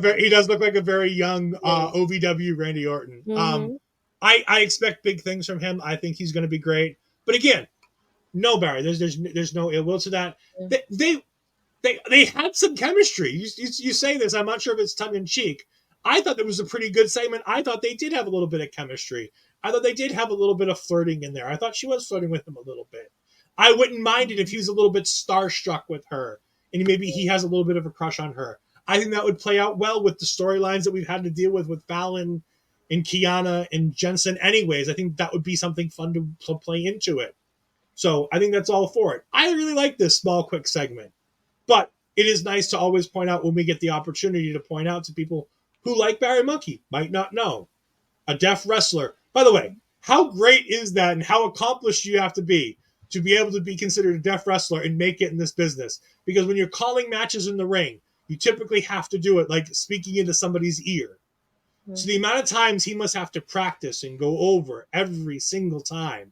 very young OVW Randy Orton. I expect big things from him. I think he's going to be great. But again, no, Barry. There's no ill will to that. They had some chemistry. You say this. I'm not sure if it's tongue in cheek. I thought it was a pretty good segment. I thought they did have a little bit of chemistry. I thought they did have a little bit of flirting in there. I thought she was flirting with him a little bit. I wouldn't mind it if he was a little bit starstruck with her and maybe he has a little bit of a crush on her. I think that would play out well with the storylines that we've had to deal with Fallon and Kiana and Jensen anyways. I think that would be something fun to play into it. So I think that's all for it. I really like this small, quick segment. But it is nice to always point out when we get the opportunity to point out to people who like Barry Monkey, might not know. A deaf wrestler. By the way, how great is that and how accomplished do you have to be able to be considered a deaf wrestler and make it in this business? Because when you're calling matches in the ring, you typically have to do it like speaking into somebody's ear. Mm-hmm. So the amount of times he must have to practice and go over every single time,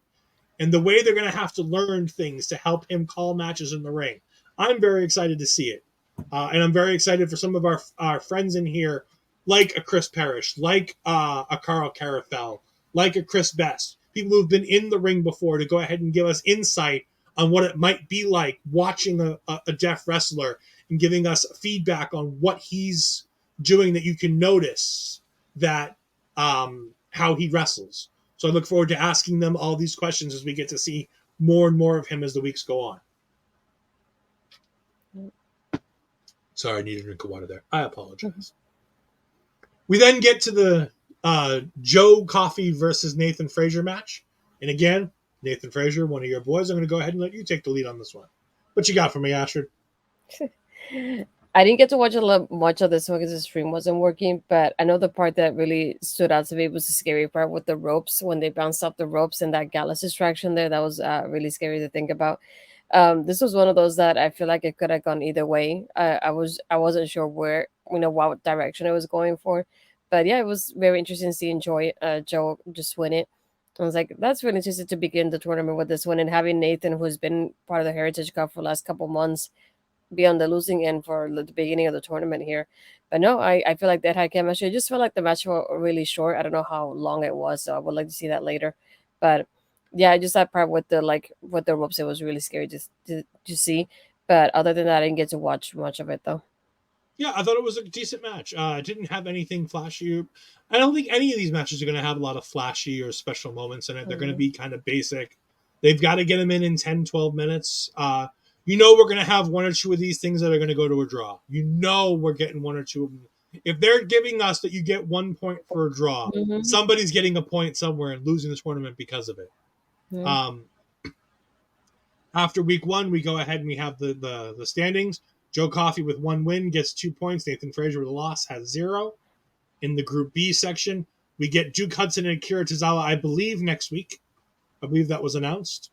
and the way they're going to have to learn things to help him call matches in the ring. I'm very excited to see it. And I'm very excited for some of our friends in here, like a Chris Parrish, like a Carl Carafel, like a Chris Best, people who've been in the ring before, to go ahead and give us insight on what it might be like watching a deaf wrestler and giving us feedback on what he's doing that you can notice that how he wrestles. So I look forward to asking them all these questions as we get to see more and more of him as the weeks go on. Sorry, I need a drink of water there. I apologize. We then get to the Joe Coffey versus Nathan Frazer match. And again, Nathan Frazer, one of your boys, I'm going to go ahead and let you take the lead on this one. What you got for me, Astrid? I didn't get to watch much of this one because the stream wasn't working, but I know the part that really stood out to me was the scary part with the ropes, when they bounced up the ropes and that Gallus distraction there. That was really scary to think about. This was one of those that I feel like it could have gone either way. I wasn't sure where, what direction it was going for, but yeah, it was very interesting seeing Joe just win it. I was like, that's really interesting to begin the tournament with this one, and having Nathan, who's been part of the Heritage Cup for the last couple months, be on the losing end for the beginning of the tournament here. But no, I feel like that had chemistry. I just felt like the match was really short. I don't know how long it was, so I would like to see that later. But yeah, just that part with the ropes, it was really scary to see. But other than that, I didn't get to watch much of it though. Yeah, I thought it was a decent match. It didn't have anything flashy. I don't think any of these matches are going to have a lot of flashy or special moments in it. They're going to be kind of basic. They've got to get them in 10, 12 minutes. We're going to have one or two of these things that are going to go to a draw. We're getting one or two of them. If they're giving us that you get 1 point for a draw, somebody's getting a point somewhere and losing the tournament because of it. After week one, we go ahead and we have the standings. Joe Coffey with 1 win gets 2 points. Nathan Frazer with a loss has 0. In the Group B section, we get Duke Hudson and Akira Tozawa, I believe, next week. I believe that was announced.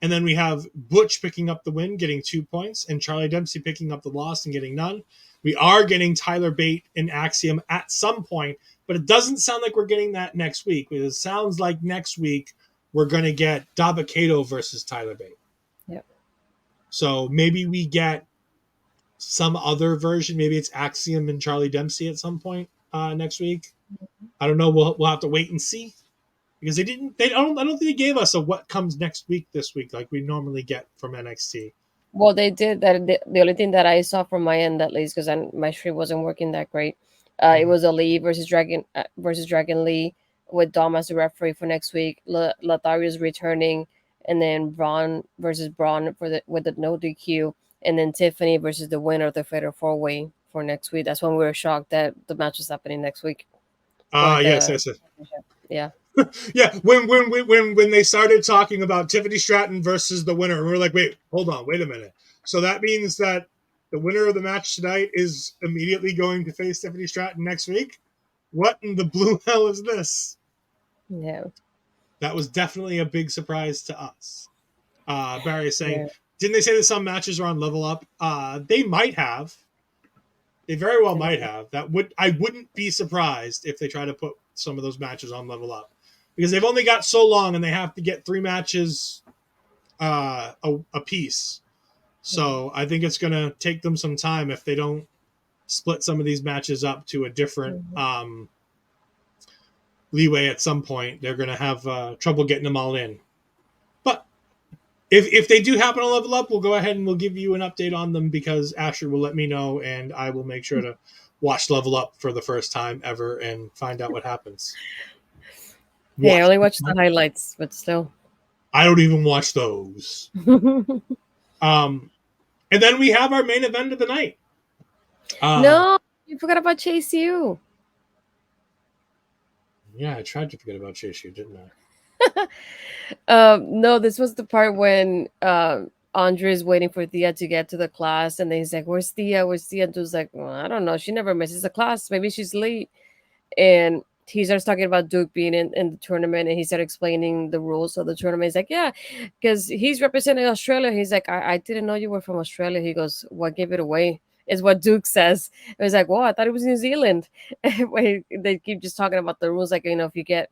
And then we have Butch picking up the win, getting 2 points, and Charlie Dempsey picking up the loss and getting none. We are getting Tyler Bate and Axiom at some point, but it doesn't sound like we're getting that next week. It sounds like next week we're going to get Dabba-Kato versus Tyler Bate. Yep. So maybe we get some other version. Maybe it's Axiom and Charlie Dempsey at some point next week. I don't know. We'll have to wait and see, because I don't think they gave us a what comes next week this week like we normally get from NXT. Well, they did that. The only thing that I saw from my end, at least, because my stream wasn't working that great, it was a Lee versus Dragon Lee, with Dom as the referee for next week. Lotharios returning, and then Braun versus Braun with the no DQ, and then Tiffany versus the winner of the Fatal 4-Way for next week. That's when we were shocked that the match was happening next week. Yes. Yeah. Yeah, when they started talking about Tiffany Stratton versus the winner, we were like, wait a minute. So that means that the winner of the match tonight is immediately going to face Tiffany Stratton next week? What in the blue hell is this? Yeah. That was definitely a big surprise to us. Barry is saying, didn't they say that some matches are on Level Up? They might have. They very well might have. I wouldn't be surprised if they try to put some of those matches on Level Up, because they've only got so long and they have to get 3 matches a piece. So I think it's going to take them some time if they don't split some of these matches up to a different leeway at some point. They're going to have trouble getting them all in. But if they do happen to level up, we'll go ahead and we'll give you an update on them because Astrid will let me know, and I will make sure to watch Level Up for the first time ever and find out what happens. Hey, I only watch the highlights, but still. I don't even watch those. And then we have our main event of the night. No, you forgot about Chase U. Yeah, I tried to forget about Chase U, didn't I? No, this was the part when Andre is waiting for Thea to get to the class, and then he's like, "Where's Thea? Where's Thea?" And Dude's like, "Well, I don't know. She never misses a class. Maybe she's late." And he starts talking about Duke being in the tournament, and he started explaining the rules of the tournament. He's like, "Yeah, because he's representing Australia." He's like, I didn't know you were from Australia." He goes, "What gave it away?" Is what Duke says. It was like, "Well, I thought it was New Zealand." They keep just talking about the rules, like, if you get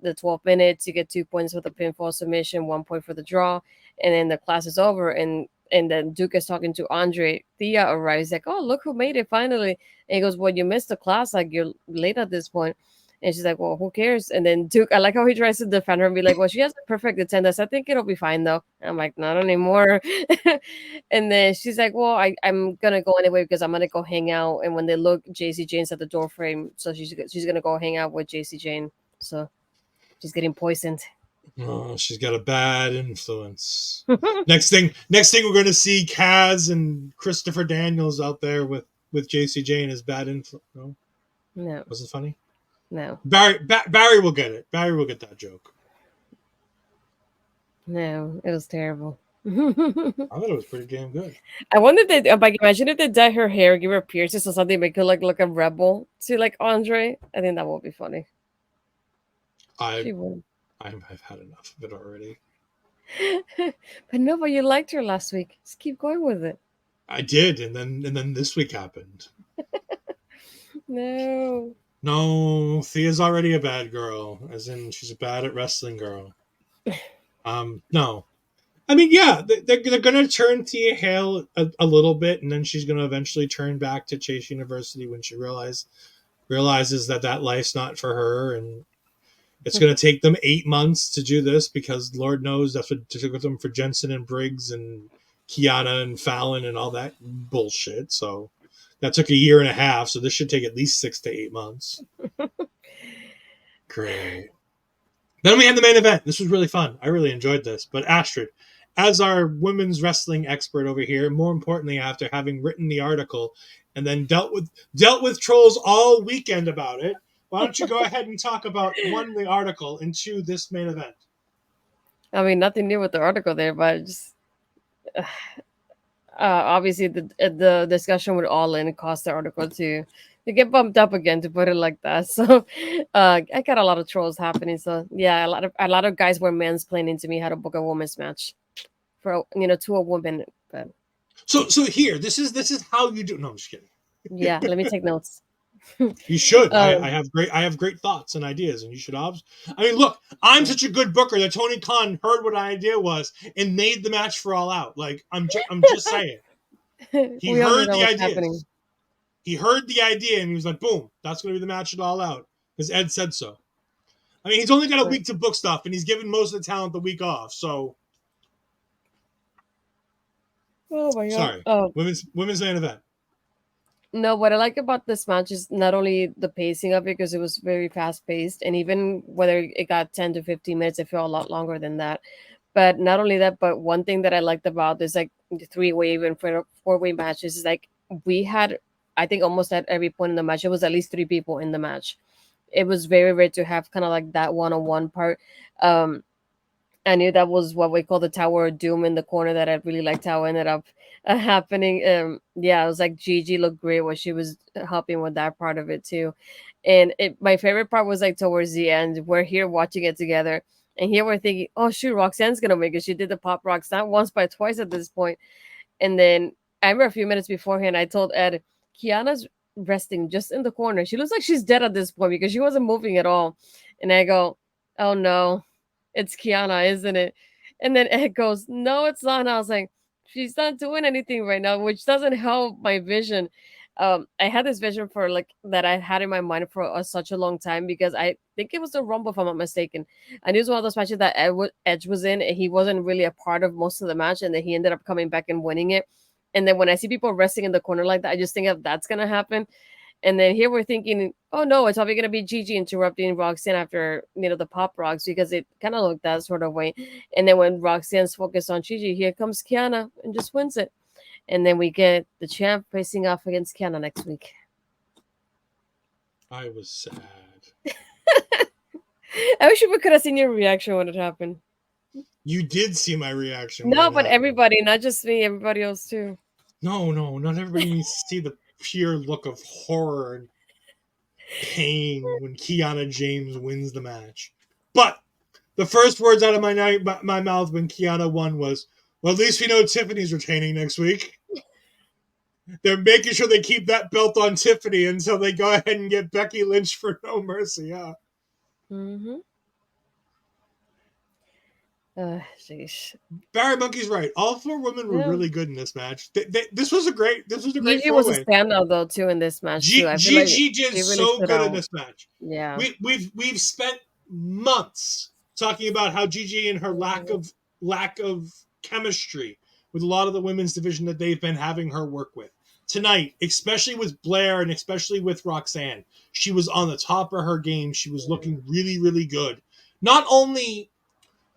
the 12 minutes, you get 2 points for the pinfall submission, 1 point for the draw, and then the class is over. And then Duke is talking to Andre. Thea arrives, like, "Oh, look who made it finally." And he goes, "Well, you missed the class, like you're late at this point." And she's like, "Well, who cares?" And then Duke, I like how he tries to defend her and be like, "Well, she has a perfect attendance. I think it'll be fine, though." I'm like, "Not anymore." And then she's like, "Well, I'm going to go anyway because I'm going to go hang out." And when they look, JC Jane's at the door frame. So she's going to go hang out with JC Jane. So she's getting poisoned. Oh, she's got a bad influence. Next thing we're going to see Kaz and Christopher Daniels out there with JC Jane as bad influence. No? Was it funny? No. Barry will get it. Barry will get that joke. No, it was terrible. I thought it was pretty damn good. I wonder if they, like, imagine if they dye her hair, give her piercings or something, make her like look a rebel to like Andre. I think that would be funny. She would. I've had enough of it already. But you liked her last week. Just keep going with it. I did, and then this week happened. No, Thea's already a bad girl, as in she's a bad at wrestling girl. No. I mean, yeah, they're going to turn Thea Hale a little bit, and then she's going to eventually turn back to Chase University when she realizes that life's not for her, and it's going to take them 8 months to do this because Lord knows that's what it took them for Jensen and Briggs and Kiana and Fallon and all that bullshit. So that took 1.5 years, so this should take at least 6 to 8 months. Great. Then we had the main event. This was really fun. I really enjoyed this. But Astrid, as our women's wrestling expert over here, more importantly, after having written the article and then dealt with trolls all weekend about it, why don't you go ahead and talk about, 1, the article, and 2, this main event? I mean, nothing new with the article there, but just obviously the discussion with Ol'Ed caused the article to get bumped up again, to put it like that. So I got a lot of trolls happening. So yeah, a lot of guys were mansplaining to me how to book a women's match for to a woman. But so here, this is how you do. No, I'm just kidding. Yeah, let me take notes. You should. I have great thoughts and ideas, and you should. I mean, look, I'm such a good booker that Tony Khan heard what my idea was and made the match for All Out. Like, I'm just saying. He heard the ideas. He heard the idea and he was like, "Boom, that's going to be the match at All Out," because Ed said so. I mean, he's only got a week to book stuff, and he's given most of the talent the week off. So, oh my god! Sorry, women's main event. No, what I like about this match is not only the pacing of it, because it was very fast paced, and even whether it got 10 to 15 minutes, it felt a lot longer than that. But not only that, but one thing that I liked about this, like the 3-way, even 4-way matches, is like we had, I think almost at every point in the match, it was at least 3 people in the match. It was very rare to have kind of like that one-on-one part. I knew that was what we call the Tower of Doom in the corner that I really liked how it ended up happening. Yeah, it was like Gigi looked great when she was helping with that part of it too. And my favorite part was like towards the end. We're here watching it together. And here we're thinking, oh, shoot, Roxanne's going to make it. She did the pop rocks not once, but twice at this point. And then I remember a few minutes beforehand, I told Ed, Kiana's resting just in the corner. She looks like she's dead at this point because she wasn't moving at all. And I go, oh, no. It's Kiana, isn't it? And then Ed goes, no, it's not. And I was like, she's not doing anything right now, which doesn't help my vision. I had this vision for like that I had in my mind for such a long time because I think it was the Rumble, if I'm not mistaken. And it was one of those matches that Edge was in, and he wasn't really a part of most of the match, and then he ended up coming back and winning it. And then when I see people resting in the corner like that, I just think of that's gonna happen. And then here we're thinking, oh no, it's probably gonna be Gigi interrupting Roxanne after the pop rocks because it kind of looked that sort of way. And then when Roxanne's focused on Gigi, here comes Kiana and just wins it. And then we get the champ facing off against Kiana next week. I was sad. I wish we could have seen your reaction when it happened. You did see my reaction. No, but everybody, not just me, everybody else too. No, not everybody needs to see the pure look of horror and pain when Kiana James wins the match. But the first words out of my mouth when Kiana won was, well, at least we know Tiffany's retaining next week. They're making sure they keep that belt on Tiffany until they go ahead and get Becky Lynch for No Mercy. Yeah. Mm-hmm. Sheesh. Barry Monkey's right. All 4 women were really good in this match. This was a great. Gigi was a standout though too in this match too. Gigi did really so good in this match. Yeah, we've spent months talking about how Gigi and her lack of chemistry with a lot of the women's division that they've been having her work with. Tonight, especially with Blair and especially with Roxanne, she was on the top of her game. She was looking really, really good. Not only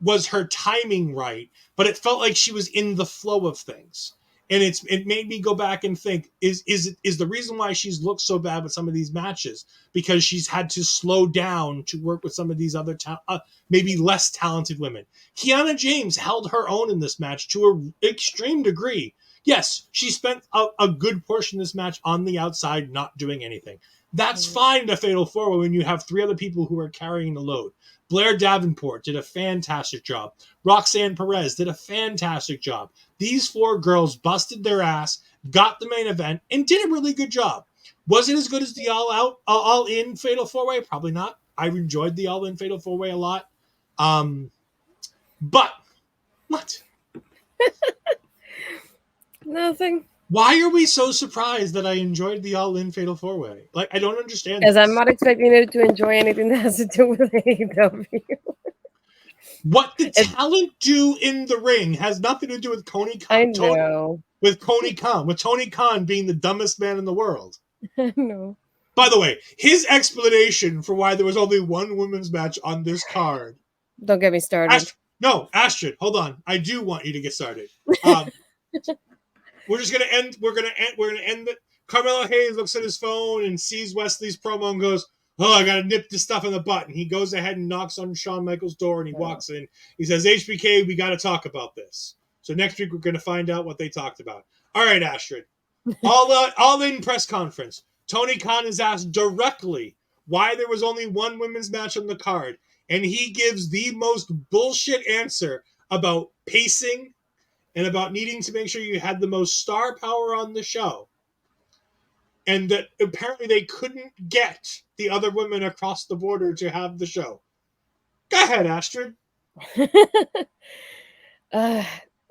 was her timing right, but it felt like she was in the flow of things. And it made me go back and think, is the reason why she's looked so bad with some of these matches because she's had to slow down to work with some of these other maybe less talented women. Kiana James held her own in this match to an extreme degree. Yes, she spent a good portion of this match on the outside not doing anything. That's fine in a Fatal 4 when you have 3 other people who are carrying the load. Blair Davenport did a fantastic job. Roxanne Perez did a fantastic job. These 4 girls busted their ass, got the main event, and did a really good job. Was it as good as the all-in Fatal 4-Way? Probably not. I enjoyed the all-in Fatal 4-Way a lot. But, what? Nothing. Why are we so surprised that I enjoyed the all-in Fatal 4-Way? Like, I don't understand. Because I'm not expecting you to enjoy anything that has to do with AEW. What the talent do in the ring has nothing to do with Tony Khan. I know. With Tony Khan being the dumbest man in the world. I know. By the way, his explanation for why there was only 1 women's match on this card. Don't get me started. Astrid, hold on. I do want you to get started. We're just gonna end. We're gonna end it. Carmelo Hayes looks at his phone and sees Wesley's promo and goes, "Oh, I gotta nip this stuff in the butt." And he goes ahead and knocks on Shawn Michaels' door and he walks in. He says, "HBK, we gotta talk about this." So next week we're gonna find out what they talked about. All right, Astrid. All in press conference. Tony Khan is asked directly why there was only 1 women's match on the card, and he gives the most bullshit answer about pacing and about needing to make sure you had the most star power on the show. And that apparently they couldn't get the other women across the border to have the show. Go ahead, Astrid.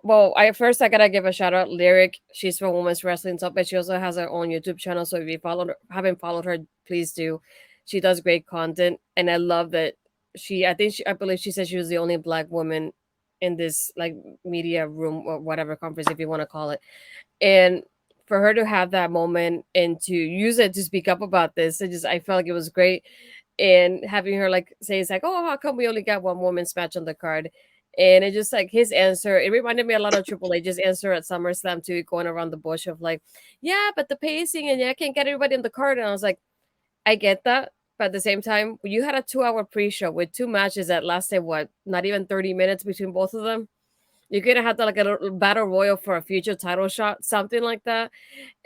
Well, I gotta give a shout out Lyric. She's from Women's Wrestling Top, but she also has her own YouTube channel. So if you haven't followed her, please do. She does great content, and I love that I believe she said she was the only Black woman in this like media room or whatever conference, if you want to call it. And for her to have that moment and to use it to speak up about this, I felt like it was great. And having her like say, it's like, oh, how come we only got 1 women's match on the card? And it just like his answer, it reminded me a lot of Triple H's answer at SummerSlam too, going around the bush of like, yeah, but the pacing and I can't get everybody in the card. And I was like, I get that. But at the same time, you had a 2-hour pre-show with 2 matches that lasted not even 30 minutes between both of them. You could have had like a little battle royal for a future title shot, something like that.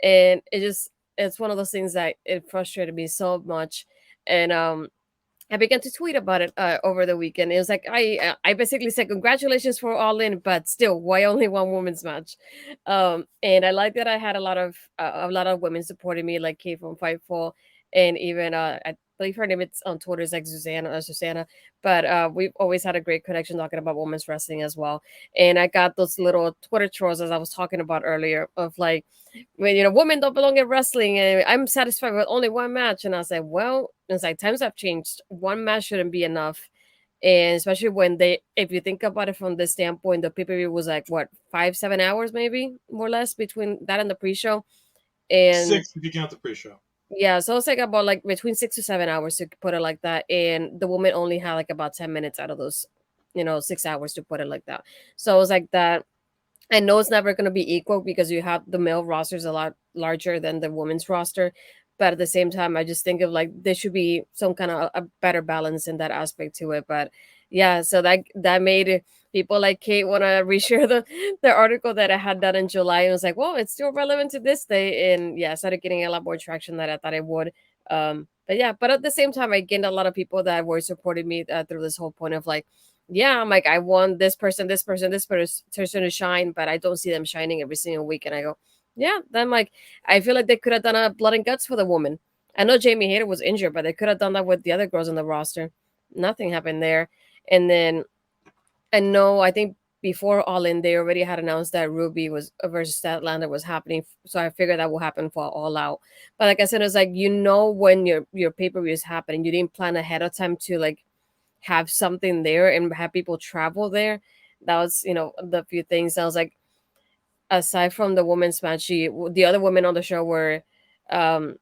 And it's one of those things that it frustrated me so much. And I began to tweet about it over the weekend. It was like I basically said congratulations for All In, but still, why only 1 women's match? And I like that I had a lot of women supporting me, like Kate from Fightful, and even believe her name it's on Twitter is like Susanna. But we've always had a great connection talking about women's wrestling as well. And I got those little Twitter trolls as I was talking about earlier of like, when women don't belong in wrestling, and I'm satisfied with only one match. And I was like, well, it's like times have changed. One match shouldn't be enough. And especially when if you think about it from this standpoint, the pay-per-view was like what 5-7 hours maybe more or less between that and the pre-show. And 6 if you count the pre-show. yeah, so it's like about like between 6 to 7 hours to put it like that. And the woman only had like about 10 minutes out of those, 6 hours to put it like that. So it was like that. I know it's never going to be equal because you have the male rosters a lot larger than the women's roster. But at the same time, I just think of like there should be some kind of a better balance in that aspect to it. But yeah, so that made people like Kate want to reshare the article that I had done in July. And it was like, well, it's still relevant to this day. And yeah, I started getting a lot more traction than I thought it would. But yeah, but at the same time, I gained a lot of people that were supporting me through this whole point of like, yeah, I'm like, I want this person, this person to shine, but I don't see them shining every single week. And I go, yeah, then like, I feel like they could have done a blood and guts for the woman. I know Jamie Hayter was injured, but they could have done that with the other girls on the roster. Nothing happened there. And then I think before All In, they already had announced that Ruby was versus Atlanta was happening. So I figured that will happen for All Out. But like I said, it's like, when your pay-per-view is happening, you didn't plan ahead of time to like have something there and have people travel there. That was, the few things. I was like, aside from the women's match, the other women on the show were um,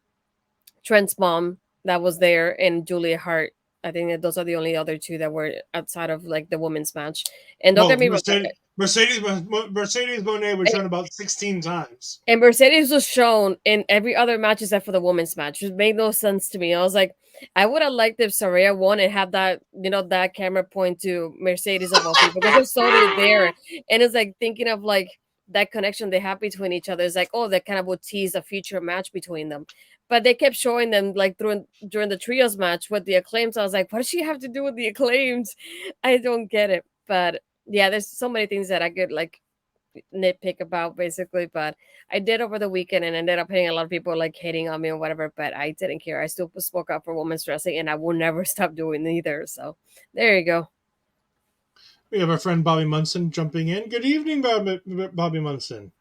Trent's mom that was there and Julia Hart. I think that those are the only other two that were outside of like the women's match. And don't Well, get me wrong. Mercedes Moné was shown about 16 times. And Mercedes was shown in every other match except for the women's match, which made no sense to me. I was like, I would have liked if Saraya won and had that, that camera point to Mercedes of all people because it's totally there. And it's like thinking of like that connection they have between each other. It's like, oh, that kind of would tease a future match between them. But they kept showing them like during the trios match with the acclaims. I was like, what does she have to do with the acclaims? I don't get it. But yeah, there's so many things that I could like nitpick about basically, but I did over the weekend and ended up hitting a lot of people like hating on me or whatever, but I didn't care. I still spoke up for women's wrestling and I will never stop doing either. So there you go. We have our friend Bobby Munson jumping in. Good evening, Bobby Munson.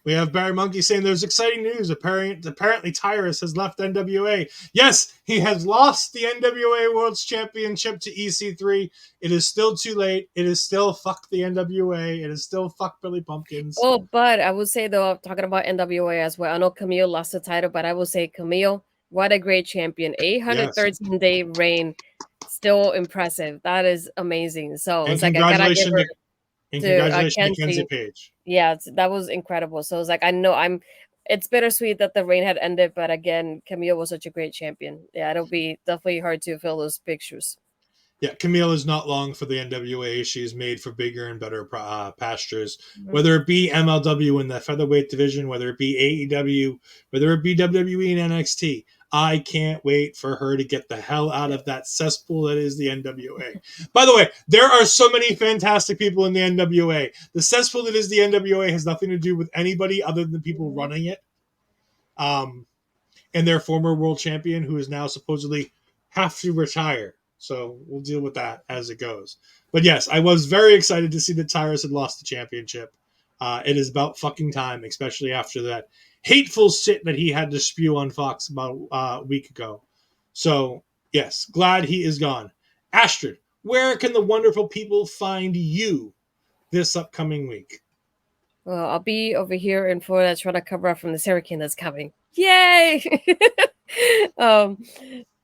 We have Barry Monkey saying there's exciting news. Apparently Tyrus has left NWA. Yes, he has lost the NWA World's Championship to EC3. It is still too late. It is still fuck the NWA. It is still fuck Billy Pumpkins. Oh, but I would say though, talking about NWA as well, I know Camille lost the title, but I will say Camille, what a great champion. 813-day reign. Still impressive. That is amazing. So it's like I gotta give her congratulations to Kenzie Page. Yeah, that was incredible. So it's like I know it's bittersweet that the reign had ended, but again, Camille was such a great champion. Yeah, it'll be definitely hard to fill those big shoes. Yeah, Camille is not long for the NWA. She's made for bigger and better pastures, whether it be MLW in the featherweight division, whether it be AEW, whether it be WWE and NXT. I can't wait for her to get the hell out of that cesspool that is the NWA. By the way, there are so many fantastic people in the NWA. The cesspool that is the NWA has nothing to do with anybody other than the people running it. And their former world champion, who is now supposedly have to retire. So we'll deal with that as it goes. But yes, I was very excited to see that Tyrus had lost the championship. It is about fucking time, especially after that hateful shit that he had to spew on Fox about a week ago. So yes, glad he is gone. Astrid, where can the wonderful people find you this upcoming week? Well, I'll be over here in Florida trying to cover up from this hurricane that's coming. Yay!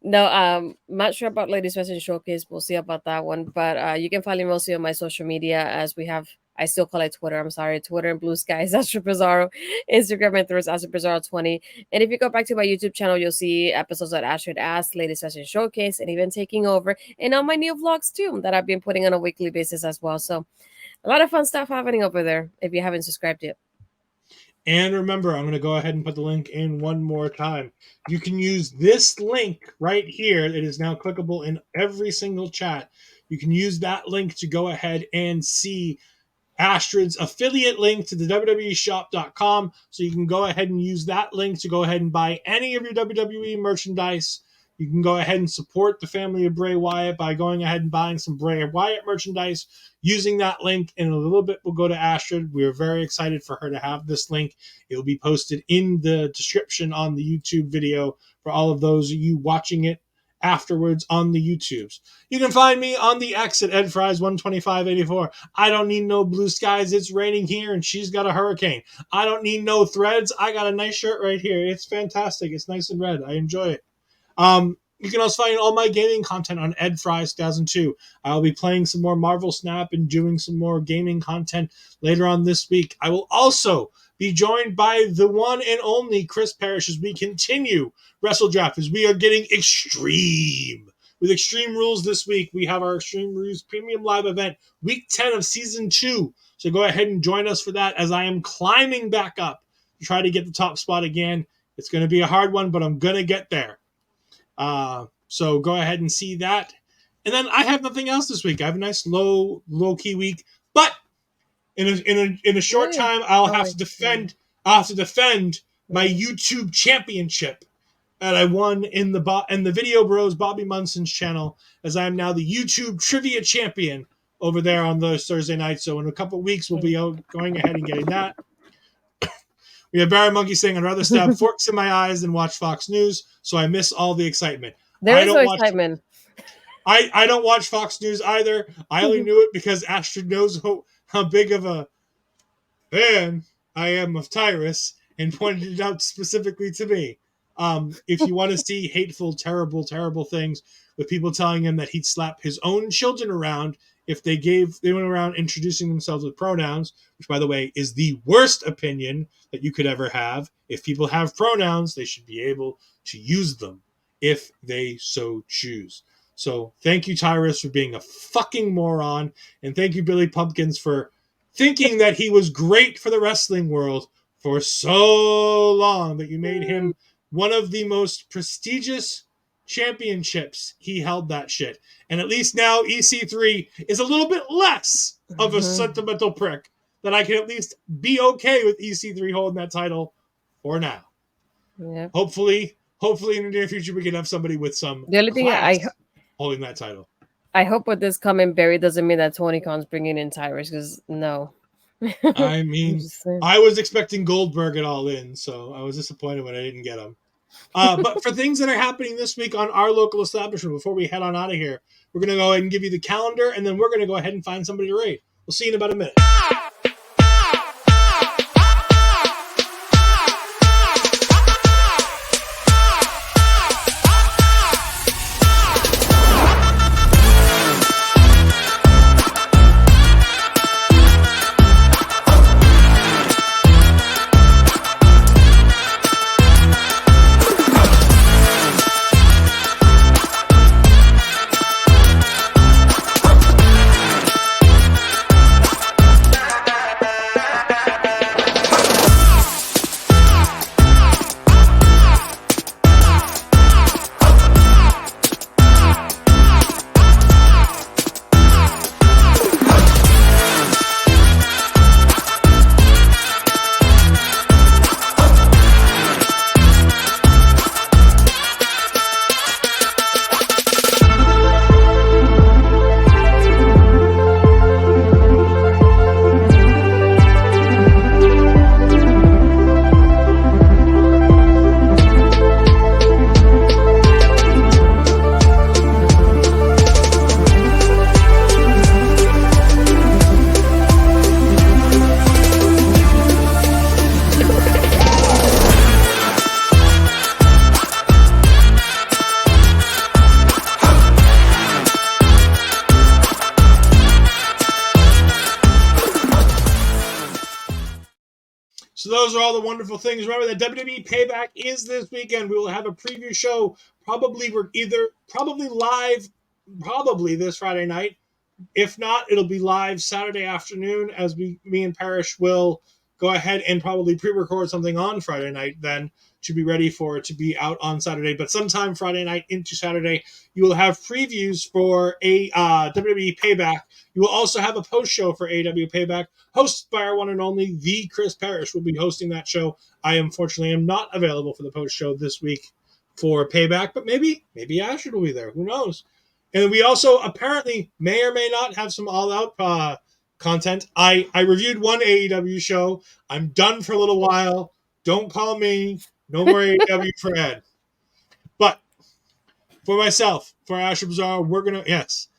No, not sure about Ladies Wrestling Showcase. We'll see about that one. But you can find me mostly on my social media as we have, I still call it Twitter. I'm sorry, Twitter and Blue Sky is Astrid Pizarro. Instagram and Threads Astrid Pizarro 20. And if you go back to my YouTube channel, you'll see episodes at Astrid Ask, Ladies Wrestling Showcase, and even Taking Over. And on my new vlogs too, that I've been putting on a weekly basis as well. So a lot of fun stuff happening over there if you haven't subscribed yet. And remember, I'm going to go ahead and put the link in one more time. You can use this link right here. It is now clickable in every single chat. You can use that link to go ahead and see Astrid's affiliate link to the WWEshop.com. So you can go ahead and use that link to go ahead and buy any of your WWE merchandise. You can go ahead and support the family of Bray Wyatt by going ahead and buying some Bray Wyatt merchandise using that link. In a little bit, we'll go to Astrid. We're very excited for her to have this link. It will be posted in the description on the YouTube video for all of those of you watching it afterwards on the YouTubes. You can find me on the X at EdFries12584. I don't need no blue skies. It's raining here and she's got a hurricane. I don't need no threads. I got a nice shirt right here. It's fantastic. It's nice and red. I enjoy it. You can also find all my gaming content on EdFries 2002. I'll be playing some more Marvel Snap and doing some more gaming content later on this week. I will also be joined by the one and only Chris Parrish as we continue Wrestle Draft, as we are getting extreme. With Extreme Rules this week, we have our Extreme Rules Premium Live event, week 10 of season 2. So go ahead and join us for that as I am climbing back up to try to get the top spot again. It's going to be a hard one, but I'm going to get there. So go ahead and see that. And then I have nothing else this week. I have a nice low key week, but in a short time, I'll have to defend my YouTube championship that I won in the Video Bros Bobby Munson's channel, as I am now the YouTube trivia champion over there on those Thursday nights. So in a couple of weeks, we'll be going ahead and getting that. We have Barry Monkey saying, I'd rather stab forks in my eyes than watch Fox News, so I miss all the excitement. There is no excitement. I don't watch Fox News either. I only knew it because Astrid knows how big of a fan I am of Tyrus and pointed it out specifically to me. If you want to see hateful, terrible, terrible things with people telling him that he'd slap his own children around if they went around introducing themselves with pronouns, which, by the way, is the worst opinion that you could ever have. If people have pronouns, they should be able to use them if they so choose. So thank you, Tyrus, for being a fucking moron. And thank you, Billy Pumpkins, for thinking that he was great for the wrestling world for so long that you made him one of the most prestigious championships. He held that shit. And at least now EC3 is a little bit less of a sentimental prick, that I can at least be okay with EC3 holding that title for now. Yeah. Hopefully in the near future we can have somebody with some the only thing holding that title. I hope with this coming Barry doesn't mean that Tony Khan's bringing in Tyrus, because no. I mean, I was expecting Goldberg at All In, so I was disappointed when I didn't get him. But for things that are happening this week on our local establishment, before we head on out of here, we're going to go ahead and give you the calendar, and then we're going to go ahead and find somebody to rate. We'll see you in about a minute. So those are all the wonderful things. Remember that WWE Payback is this weekend. We will have a preview show, probably live, this Friday night. If not, it'll be live Saturday afternoon, as me and Parrish will go ahead and probably pre-record something on Friday night then to be ready for it to be out on Saturday. But sometime Friday night into Saturday, you will have previews for a WWE Payback. You will also have a post show for AEW Payback, hosted by our one and only, the Chris Parrish will be hosting that show. I unfortunately am not available for the post show this week for Payback, but maybe Astrid will be there. Who knows? And we also apparently may or may not have some All Out content. I reviewed one AEW show. I'm done for a little while. Don't call me. No more AEW for Ed. But for myself, for Astrid Pizarro, we're gonna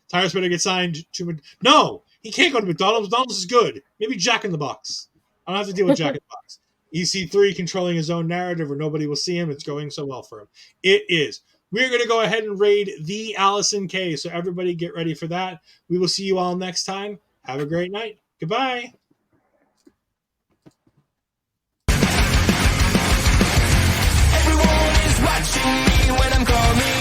Tyrus better get signed to. No, he can't go to McDonald's. McDonald's is good. Maybe Jack in the Box. I don't have to deal with Jack in the Box. EC3 controlling his own narrative where nobody will see him. It's going so well for him. It is. We're going to go ahead and raid the Allison K. So everybody get ready for that. We will see you all next time. Have a great night. Goodbye. Everyone is watching me when I'm coming.